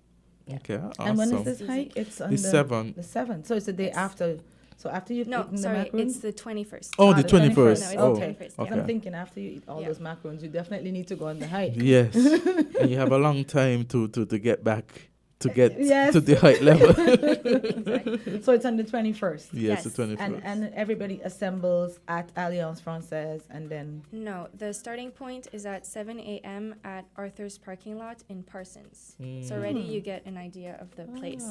Okay, awesome. And when is this hike? It's on the 7th. The 7th. So it's the day after So after you've No, eaten the sorry, macaroons? it's the 21st. Oh, the 21st. No, it's Oh, the 21st. Okay. okay. I'm thinking after you eat all those macaroons, you definitely need to go on the hike. Yes. And you have a long time to get back to get Yes. to the height level. Exactly. So it's on the 21st. Yes, the 21st. And everybody assembles at Alliance Française and then... No, the starting point is at 7 a.m. at Arthur's parking lot in Parsons. So already you get an idea of the place.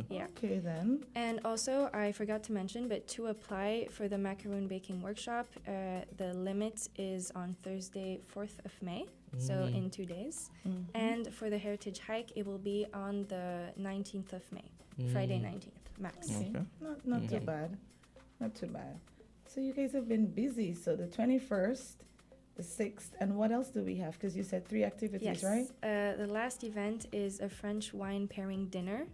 Yeah. Okay, then. And also, I forgot to mention, but to apply for the macaroon baking workshop, the limit is on Thursday, 4th of May. So in 2 days. And for the heritage hike, it will be on the 19th of May, Friday 19th, max. Okay. Not too bad. Not too bad. So you guys have been busy. So the 21st, the 6th, and what else do we have? Because you said 3 activities, Yes. right? The last event is a French wine pairing dinner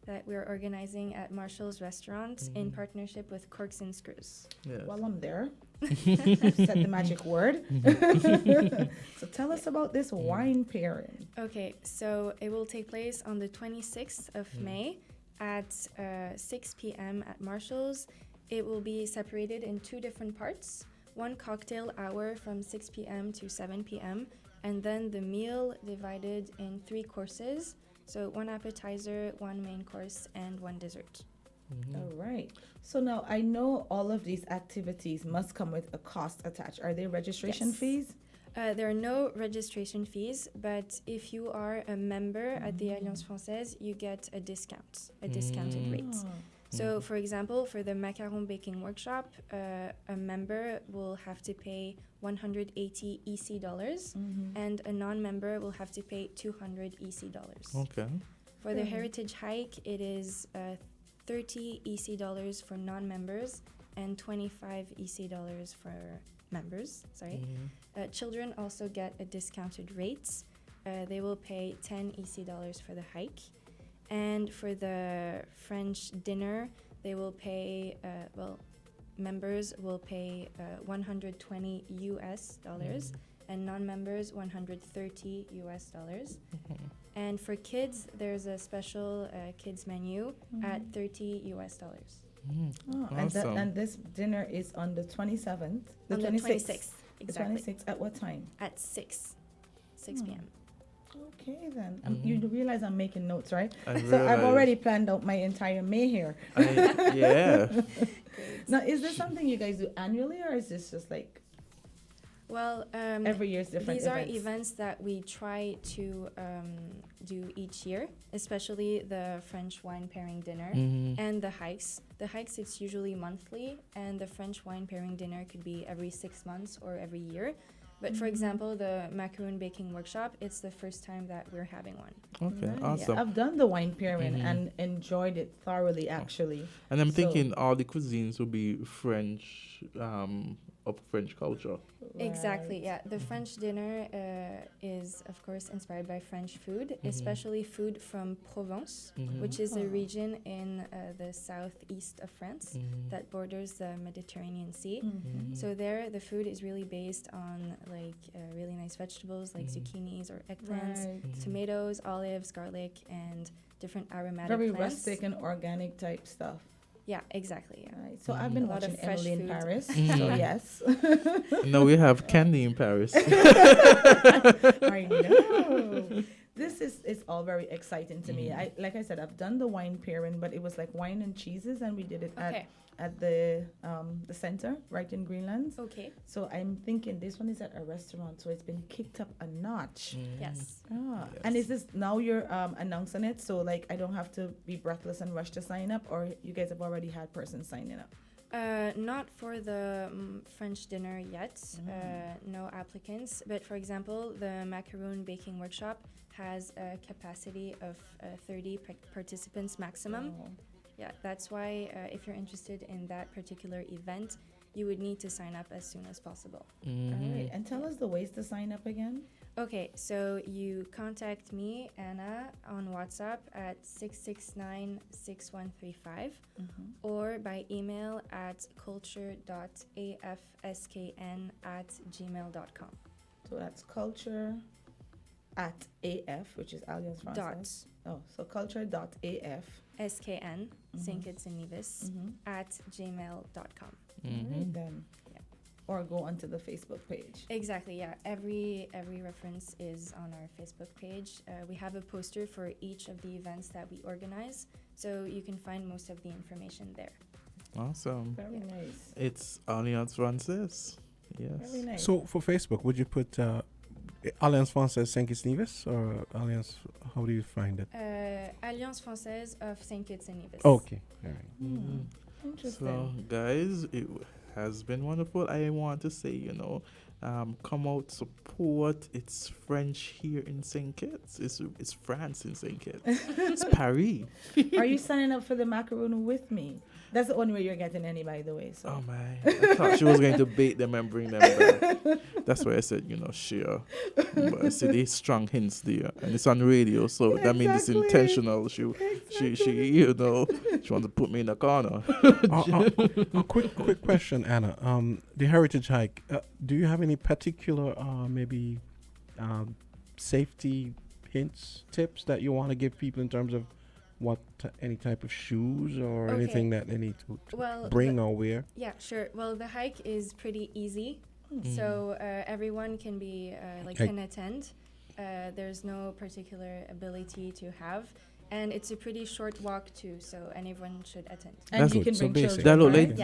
that we're organizing at Marshall's Restaurant in partnership with Corks and Screws. Yes. While I'm there, said the magic word. So tell us about this wine pairing. Okay, so it will take place on the 26th of May at 6 p.m. at Marshall's. It will be separated in 2 different parts. One cocktail hour from 6 p.m. to 7 p.m. and then the meal divided in 3 courses. So 1 appetizer, 1 main course, and 1 dessert. All right. So now I know all of these activities must come with a cost attached. Are there registration Yes. fees? There are no registration fees, but if you are a member at the Alliance Française, you get a discount, a discounted rate. So, for example, for the macaron baking workshop, a member will have to pay 180 EC dollars, and a non-member will have to pay 200 EC dollars. Okay. For the heritage hike, it is 30 EC dollars for non-members and 25 EC dollars for members. Sorry. Children also get a discounted rate. They will pay 10 EC dollars for the hike. And for the French dinner, they will pay, members will pay 120 US dollars and non-members 130 US dollars. And for kids, there's a special kids menu at 30 US dollars. Oh, and this dinner is on the 27th? On the 26th, The exactly. 26th, at what time? At 6 p.m. Okay, then. You realize I'm making notes, right? I So I've realize. already planned out my entire May here. Yeah. Now, is this something you guys do annually, or is this just like Well, every year's different these events? are events that we try to do each year, especially the French wine pairing dinner and the hikes. The hikes, it's usually monthly, and the French wine pairing dinner could be every 6 months or every year. But for example, the macaroon baking workshop, it's the first time that we're having one. Okay, Right. awesome. I've done the wine pairing and enjoyed it thoroughly, actually. And I'm So- thinking all the cuisines will be French, of French culture. Exactly, yeah. The French dinner is, of course, inspired by French food, especially food from Provence, which is a region in the southeast of France that borders the Mediterranean Sea. So there, the food is really based on like really nice vegetables like zucchinis or eggplants, Right. tomatoes, olives, garlic, and different aromatic Very plants. rustic and organic type stuff. Yeah, exactly. Yeah. Right. So I've been A lot of watching fresh Emily in food. Paris. So yes. Now we have candy in Paris. I know. This is all very exciting to me. Like I said, I've done the wine pairing, but it was like wine and cheeses, and we did it Okay. at the center right in Greenland. Okay. So I'm thinking this one is at a restaurant, so it's been kicked up a notch. Yes. And is this now you're announcing it? So like I don't have to be breathless and rush to sign up, or you guys have already had persons signing up? Not for the French dinner yet, no applicants. But for example, the macaroon baking workshop has a capacity of 30 participants maximum. Yeah, that's why if you're interested in that particular event, you would need to sign up as soon as possible. All right. And tell us the ways to sign up again. Okay, so you contact me, Anna, on WhatsApp at 669-6135 or by email at culture.afskn@gmail.com. So that's culture. at AF, which is Alliance Française. Oh, so culture.af. SKN, St. Kitts and Nevis, at gmail.com. Alright then. Or go onto the Facebook page. Exactly, yeah. Every reference is on our Facebook page. We have a poster for each of the events that we organize, so you can find most of the information there. Awesome. Very nice. It's Alliance Française. Yes. Very nice. So for Facebook, would you put Alliance Française St. Kitts Nevis or Alliance? How do you find it? Alliance Française of St. Kitts and Nevis. Okay. All right. Interesting. So, guys, it has been wonderful. I want to say, come out, support. It's French here in St. Kitts. It's France in St. Kitts. It's Paris. Are you signing up for the macaroon with me? That's the only way you're getting any, by the way. So. Oh my! I thought she was going to bait them and bring them back. That's why I said, sure. But I see these strong hints there, and it's on radio, so that means it's intentional. She she wants to put me in a corner. A quick question, Anna. The Heritage Hike. Do you have any particular maybe safety hints, tips that you want to give people in terms of any type of shoes or anything that they need to bring or wear? Yeah, sure. Well, the hike is pretty easy, so everyone can can attend. There's no particular ability to have, and it's a pretty short walk too, so anyone should attend. And you can bring children.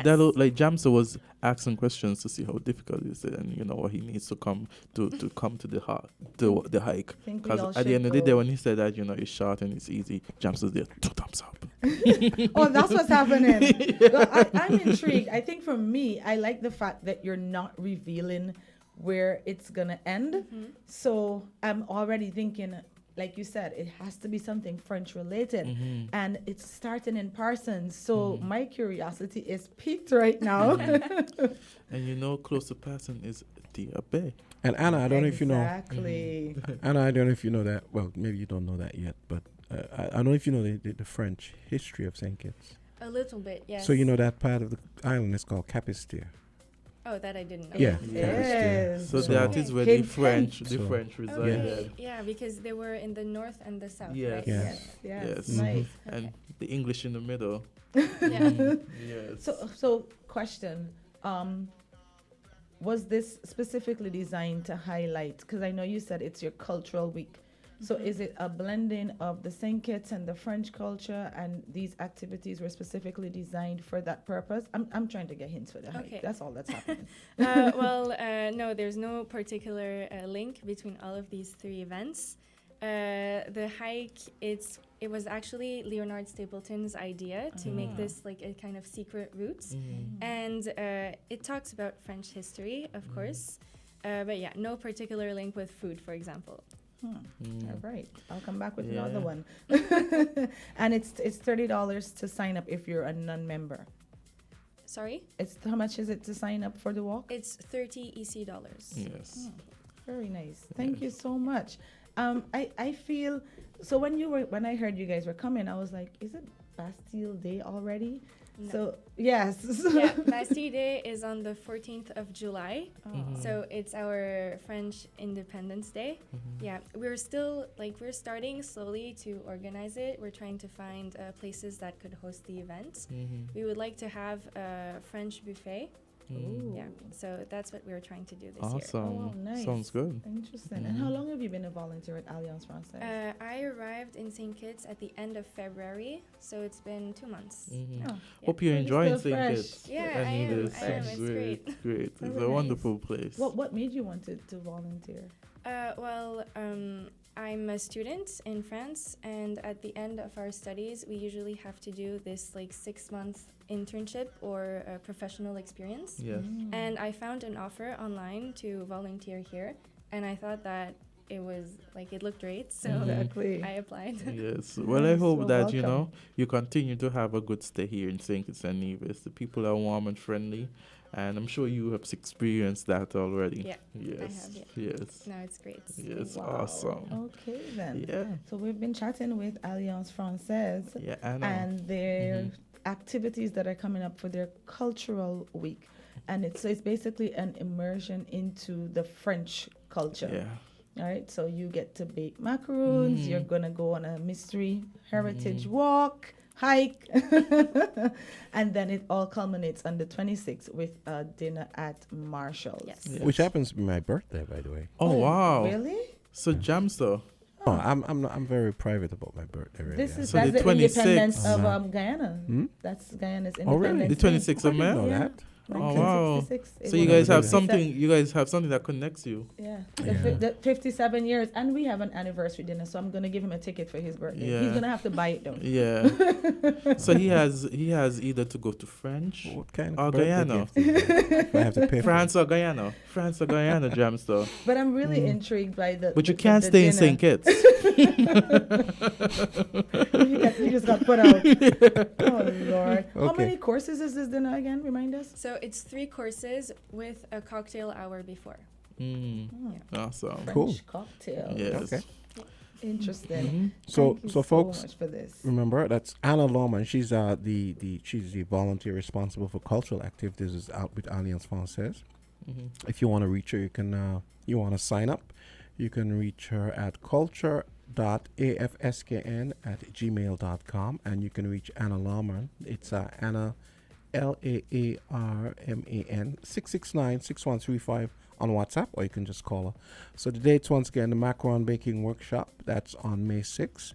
That look like Jamsa was asking questions to see how difficult it is, and what he needs to come to the hike. Because at the end of the day, when he said that it's short and it's easy, Jamsa's there 2 thumbs up. Oh, that's what's happening. Well, I'm intrigued. I think for me, I like the fact that you're not revealing where it's gonna end. So I'm already thinking, like you said, it has to be something French related, and it's starting in Parsons. So my curiosity is piqued right now. And close to Parsons is Deer Bay. And Anna, I don't know if you know. Exactly. Anna, I don't know if you know that. Well, maybe you don't know that yet, but I don't know if you know the French history of St. Kitts. A little bit, yes. So that part of the island is called Capistier. Oh, that I didn't know. Yeah. Yes. So that is where the French resided. Okay. Yeah, because they were in the north and the south, Yes. right? Yes. Yes. Nice. And the English in the middle. Yeah. Yes. So question, was this specifically designed to highlight, because I know you said it's your cultural week, so is it a blending of the St. Kitts and the French culture, and these activities were specifically designed for that purpose? I'm trying to get hints for the hike. Okay. That's all that's happening. No, there's no particular link between all of these 3 events. The hike, it was actually Leonard Stapleton's idea to make this like a kind of secret route, and it talks about French history, of course, but yeah, no particular link with food, for example. All right, I'll come back with another one. And it's $30 to sign up if you're a non-member. Sorry? It's how much is it to sign up for the walk? It's $30 EC dollars. Yes. Very nice. Thank you so much. I feel so when I heard you guys were coming, I was like, is it Bastille Day already? No. So yes. Yeah, Bastille Day is on the 14th of July. So it's our French Independence Day. Yeah, we're starting slowly to organize it. We're trying to find places that could host the event. We would like to have a French buffet. Yeah, so that's what we're trying to do this year. Awesome. Oh, wow, nice. Sounds good. Interesting. And how long have you been a volunteer at Alliance Française? I arrived in St. Kitts at the end of February, so it's been 2 months. Hope you're enjoying St. Kitts. Yeah, I am. It's great. Great. It's Very a nice. wonderful place. What made you want to volunteer? I'm a student in France, and at the end of our studies, we usually have to do this 6-month internship or a professional experience. Yes. And I found an offer online to volunteer here, and I thought that it was it looked great, so Exactly. I applied. Yes. Well, I hope Well, that welcome. you continue to have a good stay here in St. Kitts and Nevis. The people are warm and friendly, and I'm sure you have experienced that already. Yeah, Yes. I have, Yes. No, it's great. Yes. Wow. Awesome. Okay then. Yeah. So we've been chatting with Alliance Française Yeah, I know. and their activities that are coming up for their cultural week, and it's basically an immersion into the French culture. Yeah. All right, so you get to bake macaroons. You're gonna go on a mystery heritage walk, hike, and then it all culminates on the 26th with a dinner at Marshall's. Yes. Which happens to be my birthday, by the way. Oh, wow. Really? So Jamster. Oh, I'm very private about my birthday. Really. This is So that's the the independence 26th. of Guyana. That's Guyana's Oh, really? independence. The 26th of I May? didn't know Yeah. that. Oh wow! 1966. So It you was- guys have Yeah. something. You guys have something that connects you. Yeah, Yeah. The 57 years, and we have an anniversary dinner, so I'm gonna give him a ticket for his birthday. Yeah. He's gonna have to buy it though. Yeah. So he has either to go to French What kind or of birthday Guyana. gift is it? I have to pay for France or Guyana. France or Guyana, Jamster. But I'm really intrigued by the. But you the- can't the stay in dinner. St. Kitts. He just got put out. Oh Lord! How Okay. many courses is this dinner again? Remind us. So it's 3 courses with a cocktail hour before. Awesome. French Cool. cocktail. Yes. Okay. Interesting. So, Thank you so folks, much for this. remember that's Anna Lawman. She's she's the volunteer responsible for cultural activities out with Alliance Française. If you want to reach her, you can. You want to sign up, you can reach her at culture.afskn@gmail.com, and you can reach Anna Lawman. It's Anna LAARMAN 669-6135 on WhatsApp, or you can just call her. So the dates, once again, the macaron baking workshop, that's on May 6th.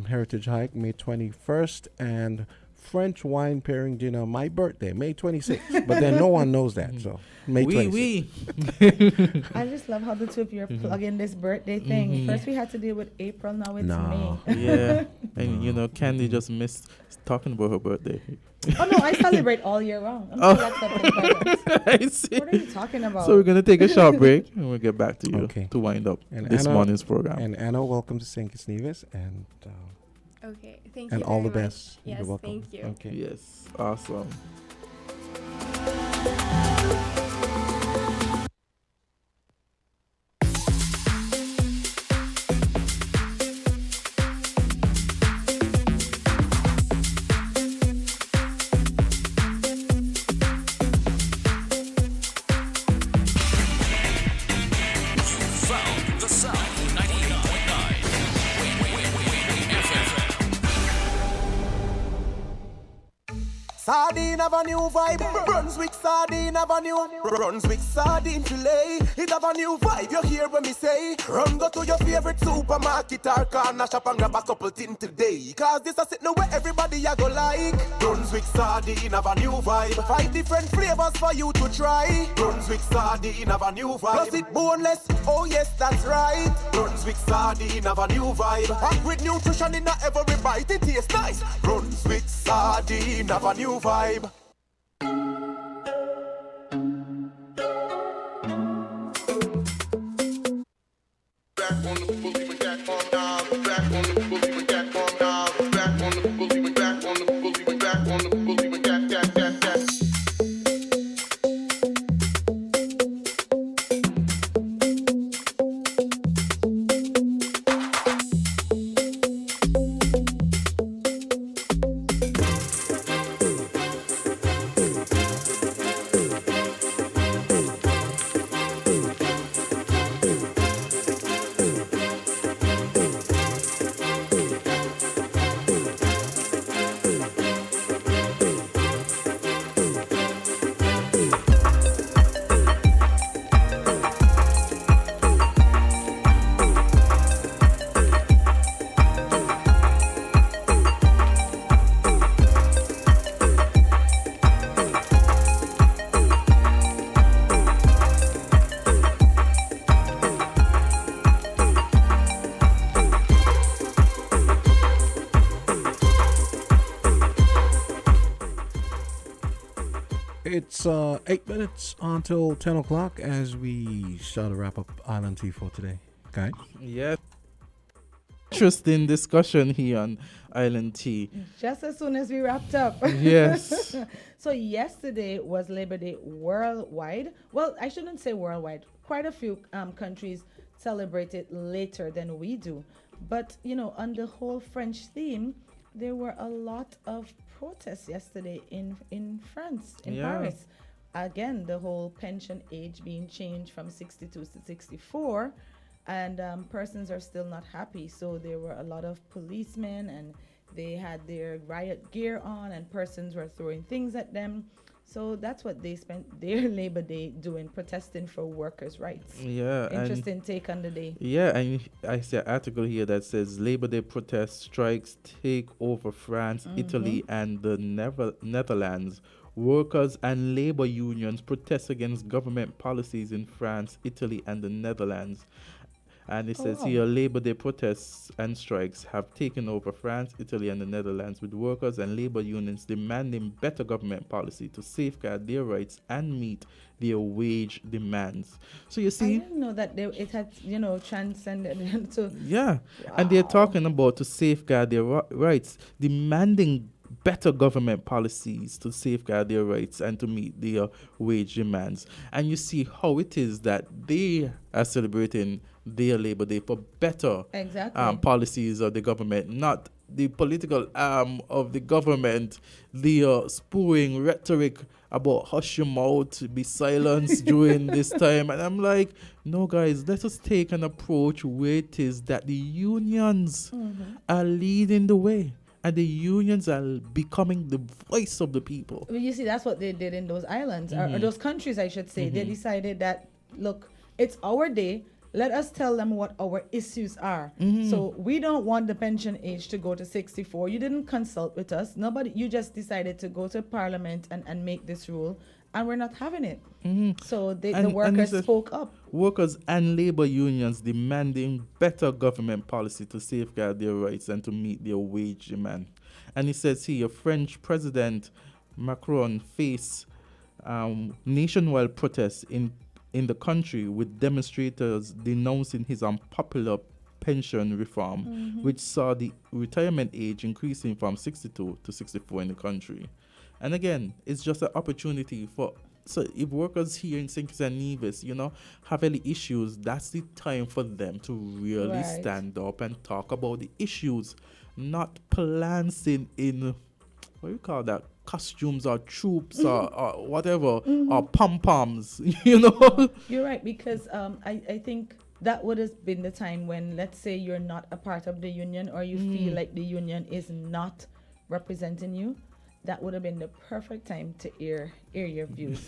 Heritage hike, May 21st, and French wine pairing dinner, my birthday, May 26th. But then no one knows that, so May 26th. I just love how the two of you are plugging this birthday thing. First we had to deal with April, now it's No. May. Yeah. And you know, Candy just missed talking about her birthday. Oh no, I celebrate all year round. I'm still accepting presents. I see. What are you talking about? So we're gonna take a short break and we'll get back to you Okay. to wind up And this Anna- morning's program. And Anna, welcome to St. Kitts Nevis, and Okay, thank you. and all the very much. best. Yes, You're welcome. thank you. Okay. Yes, awesome. Found the sound 99.9. Sardine have a new vibe. Brunswick sardine have a new. Brunswick sardine fillet. It have a new vibe. You hear what me say? Run go to your favorite supermarket or corner shop and grab a couple things today. Cause this a sit now where everybody a go like. Brunswick sardine have a new vibe. 5 different flavors for you to try. Brunswick sardine have a new vibe. Plus it boneless. Oh yes, that's right. Brunswick sardine have a new vibe. Packed with nutrition in every bite. It tastes nice. Brunswick sardine have a new vibe. It's 8 minutes until 10 o'clock as we start to wrap up Island Tea for today. Okay? Yeah. Interesting discussion here on Island Tea. Just as soon as we wrapped up. Yes. So yesterday was Labor Day worldwide. Well, I shouldn't say worldwide. Quite a few countries celebrate it later than we do. But, you know, on the whole French theme, there were a lot of protests yesterday in France, in Yeah. Paris. Again, the whole pension age being changed from 62 to 64. and persons are still not happy. So there were a lot of policemen, and they had their riot gear on, and persons were throwing things at them. So that's what they spent their Labor Day doing, protesting for workers' rights. Yeah. Interesting take on the day. Yeah, and I see an article here that says Labor Day protest strikes take over France, Italy, and the Netherlands. Workers and labor unions protest against government policies in France, Italy, and the Netherlands. And it says here, Labor Day protests and strikes have taken over France, Italy, and the Netherlands, with workers and labor unions demanding better government policy to safeguard their rights and meet their wage demands. So you I see, didn't know that it had, transcended to. yeah, and they're talking about to safeguard their rights, demanding better government policies to safeguard their rights and to meet their wage demands. And you see how it is that they are celebrating their Labor Day for better policies of the government, not the political arm of the government. They are spewing rhetoric about hush your mouth, be silenced during this time. And I'm like, no, guys, let us take an approach where it is that the unions are leading the way. And the unions are becoming the voice of the people. Well, you see, that's what they did in those islands, or those countries, I should say. They decided that, look, it's our day. Let us tell them what our issues are. So we don't want the pension age to go to 64. You didn't consult with us. Nobody. You just decided to go to Parliament and make this rule, and we're not having it. So the workers spoke up. Workers and labor unions demanding better government policy to safeguard their rights and to meet their wage demand. And he says here, French President Macron faced nationwide protests in the country, with demonstrators denouncing his unpopular pension reform, which saw the retirement age increasing from 62 to 64 in the country. And again, it's just an opportunity so if workers here in St. Kitts and Nevis, have any issues, that's the time for them to really stand up and talk about the issues, not glancing in, what do you call that, costumes or troops or whatever, or pom-poms, You're right, because I think that would have been the time when, let's say you're not a part of the union, or you feel like the union is not representing you. That would have been the perfect time to air your views,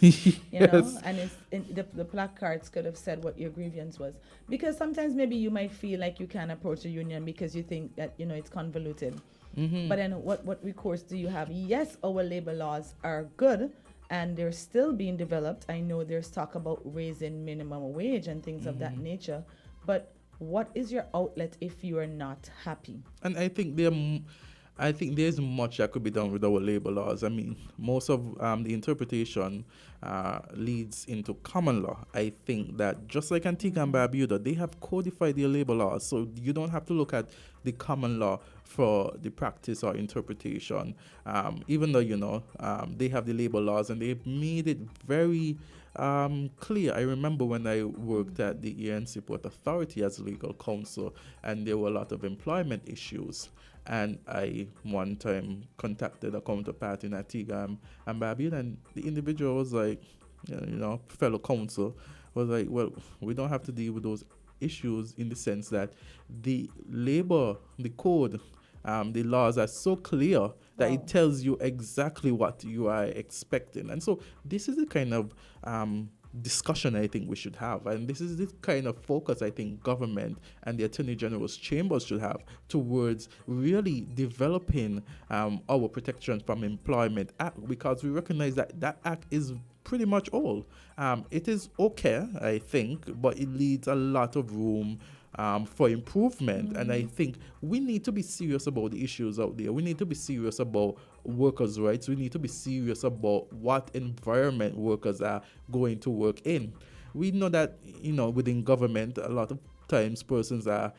and the placards could have said what your grievance was. Because sometimes maybe you might feel like you can't approach a union because you think that, it's convoluted. But then what recourse do you have? Yes, our labor laws are good, and they're still being developed. I know there's talk about raising minimum wage and things of that nature. But what is your outlet if you are not happy? And I think there's much that could be done with our labor laws. I mean, most of the interpretation leads into common law. I think that just like Antigua and Barbuda, they have codified their labor laws, so you don't have to look at the common law for the practice or interpretation. Even though, they have the labor laws and they've made it very clear. I remember when I worked at the ANC Port Authority as legal counsel, and there were a lot of employment issues. And I one time contacted a counterpart in Antigua and Barbuda, and the individual was like, fellow counsel was like, well, we don't have to deal with those issues in the sense that the code, the laws are so clear that it tells you exactly what you are expecting. And so this is the kind of discussion I think we should have, and this is the kind of focus I think government and the Attorney General's chambers should have towards really developing our Protection from Employment Act, because we recognize that act is pretty much all. It is okay, I think, but it leaves a lot of room for improvement. And I think we need to be serious about the issues out there. We need to be serious about workers' rights. We need to be serious about what environment workers are going to work in. We know that, within government, a lot of times persons are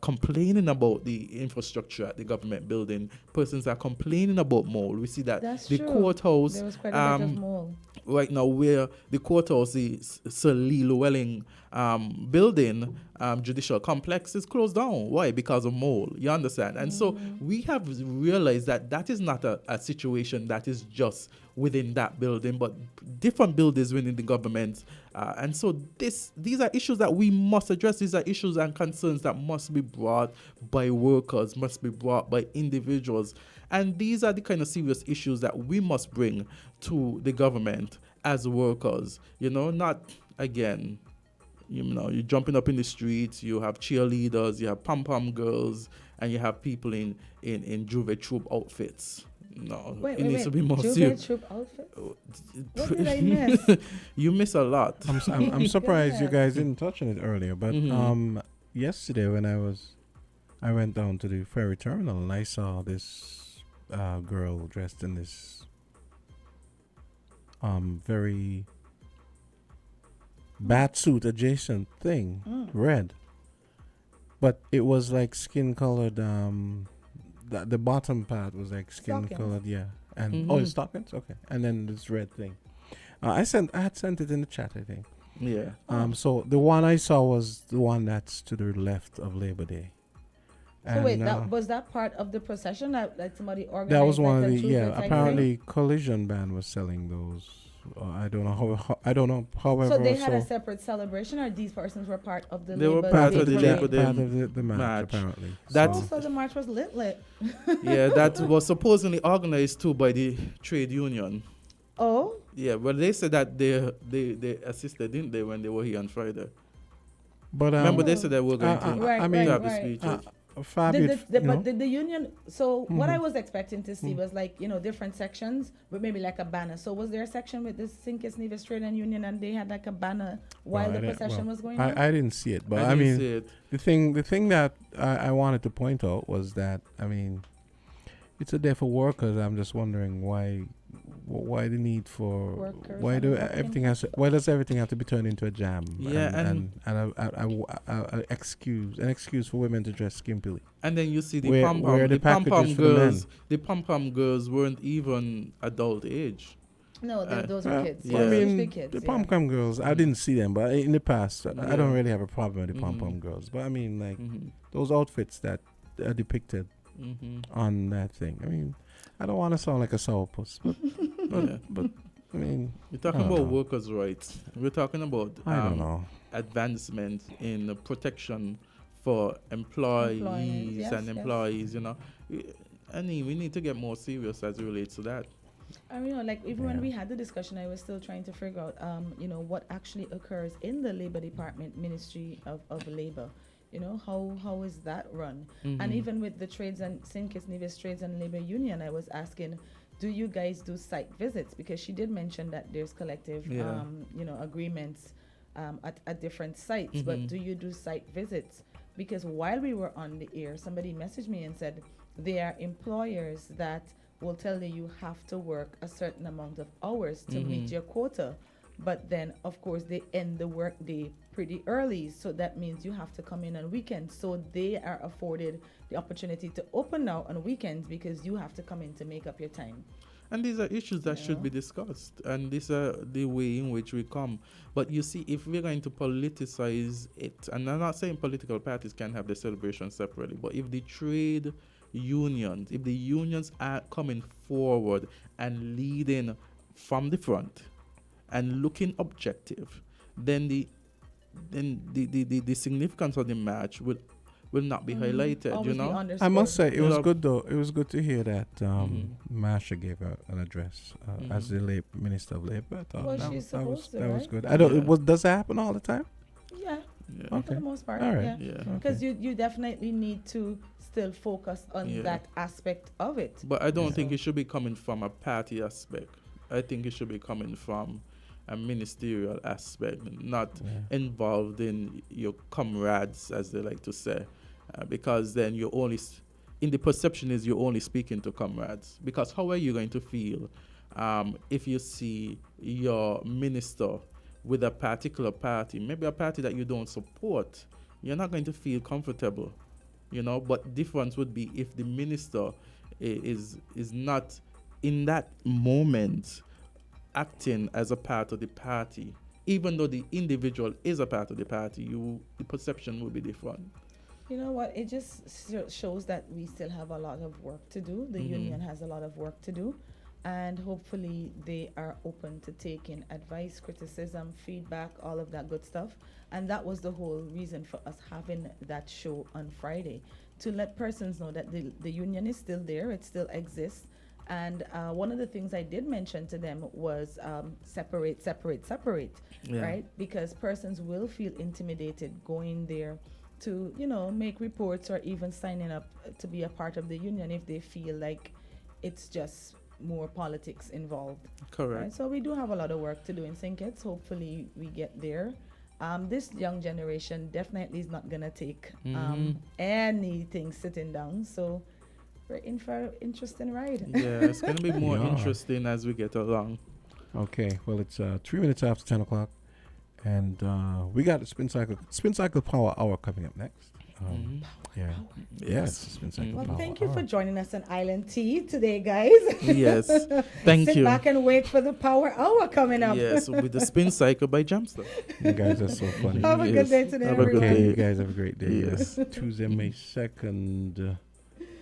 complaining about the infrastructure at the government building. Persons are complaining about mold. We see that the courthouse, there was quite a bit of mold right now, where the courthouse, the Sir Lee Llewellyn building, judicial complex is closed down. Why? Because of mold. You understand? And so we have realized that that is not a situation that is just within that building, but different buildings within the government. And so these are issues that we must address. These are issues and concerns that must be brought by workers, must be brought by individuals. And these are the kind of serious issues that we must bring to the government as workers. Not, again, you're jumping up in the streets, you have cheerleaders, you have pom-pom girls, and you have people in Juve troop outfits. No, Wait, it needs to be more Juve serious. troop outfits? What did I miss? You miss a lot. I'm surprised you guys didn't touch on it earlier, but yesterday when I went down to the ferry terminal and I saw this girl dressed in this very bat suit adjacent thing, red, but it was like skin colored. The bottom part was like skin colored, yeah, and it's stockings, okay, and then this red thing. I had sent it in the chat, I think. Yeah. So the one I saw was the one that's to the left of Labor Day. So wait, was that part of the procession that somebody organized? That was one of like the, yeah. Apparently, Collision Band was selling those. I don't know how. I don't know. However, so they had a separate celebration, or these persons were part of the. They were part of the Labor Day match. Apparently, so the march was lit. Yeah, that was supposedly organized too by the trade union. Oh. Yeah, well, they said that they assisted, didn't they, when they were here on Friday? But remember, they said they were going to have the speeches. Did the union, so what I was expecting to see was like, different sections with maybe like a banner. So was there a section with the Sinkis Nevis Trade and Union and they had like a banner while the procession was going on? I didn't see it, but I mean, the thing that I wanted to point out was that, I mean, it's a day for workers. I'm just wondering why the need for workers, why does everything have to be turned into a jam? Yeah, and an excuse for women to dress skimpily. And then you see the pom-pom girls. The pom-pom girls weren't even adult age. No, those were kids. Yeah. I mean, the pom-pom girls, I didn't see them, but in the past, I don't really have a problem with the pom-pom girls. But I mean, like those outfits that are depicted on that thing. I mean, I don't want to sound like a sourpuss, but I mean, we're talking about workers' rights. We're talking about I don't know, advancement in the protection for employees and employees. And we need to get more serious as it relates to that. Like even when we had the discussion, I was still trying to figure out, what actually occurs in the Labor Department, Ministry of Labor. How is that run? And even with the trades and Sinkis Nevis Trades and Labor Union, I was asking, do you guys do site visits? Because she did mention that there's collective, agreements at different sites. But do you do site visits? Because while we were on the air, somebody messaged me and said there are employers that will tell you have to work a certain amount of hours to meet your quota. But then, of course, they end the work day pretty early. So that means you have to come in on weekends. So they are afforded the opportunity to open now on weekends because you have to come in to make up your time. And these are issues that should be discussed. And these are the way in which we come. But you see, if we're going to politicize it, and I'm not saying political parties can have the celebration separately, but if the trade unions, if the unions are coming forward and leading from the front, and looking objective, then the significance of the match will not be highlighted. I must say it was good though. It was good to hear that Marsha gave an address as the Minister of Labor. I thought that was good. I don't. Does that happen all the time? Yeah. Okay. For the most part. All right. Yeah. Because you definitely need to still focus on that aspect of it. But I don't think it should be coming from a party aspect. I think it should be coming from a ministerial aspect, not involved in your comrades, as they like to say, because then you're only, in the perception is you're only speaking to comrades. Because how are you going to feel if you see your minister with a particular party, maybe a party that you don't support? You're not going to feel comfortable, But difference would be if the minister is not in that moment acting as a part of the party, even though the individual is a part of the party, the perception will be different. You know what? It just shows that we still have a lot of work to do. The union has a lot of work to do. And hopefully they are open to taking advice, criticism, feedback, all of that good stuff. And that was the whole reason for us having that show on Friday, to let persons know that the union is still there, it still exists. And one of the things I did mention to them was separate, right? Because persons will feel intimidated going there to, make reports or even signing up to be a part of the union if they feel like it's just more politics involved. Correct. Right? So we do have a lot of work to do in St. Kitts. Hopefully we get there. This young generation definitely is not going to take anything sitting down. So we're in for an interesting ride. Yeah, it's going to be more interesting as we get along. Okay, well, it's 3 minutes after 10 o'clock. And we got the Spin Cycle Power Hour coming up next. Yeah. Yes. Spin Cycle Well, Power thank you Hour. for joining us on Island Tea today, guys. Yes. Thank Sit you. back and wait for the Power Hour coming up. Yes, with the Spin Cycle by Jamster. You guys are so funny. Have a good day today, Have a good everyone. Okay, day. you guys have a great day. Yes. Tuesday, May 2nd.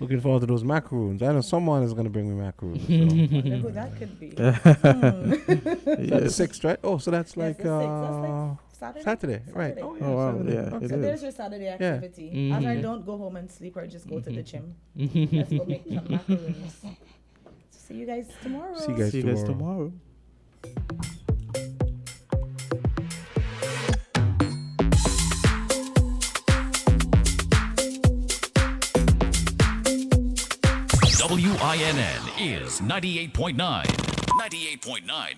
Looking forward to those macaroons. I know someone is going to bring me macaroons. So. Wonder who that could be. Is that the 6th, right? Oh, so that's Yes, like the 6th. That's like Saturday, right? Oh, yeah, Oh, wow, Saturday. yeah, Okay. it So is. there's your Saturday Yeah. activity. As I don't go home and sleep or just go to the gym. Let's go make some macaroons. See you guys tomorrow. See you guys tomorrow. WINN is 98.9. 98.9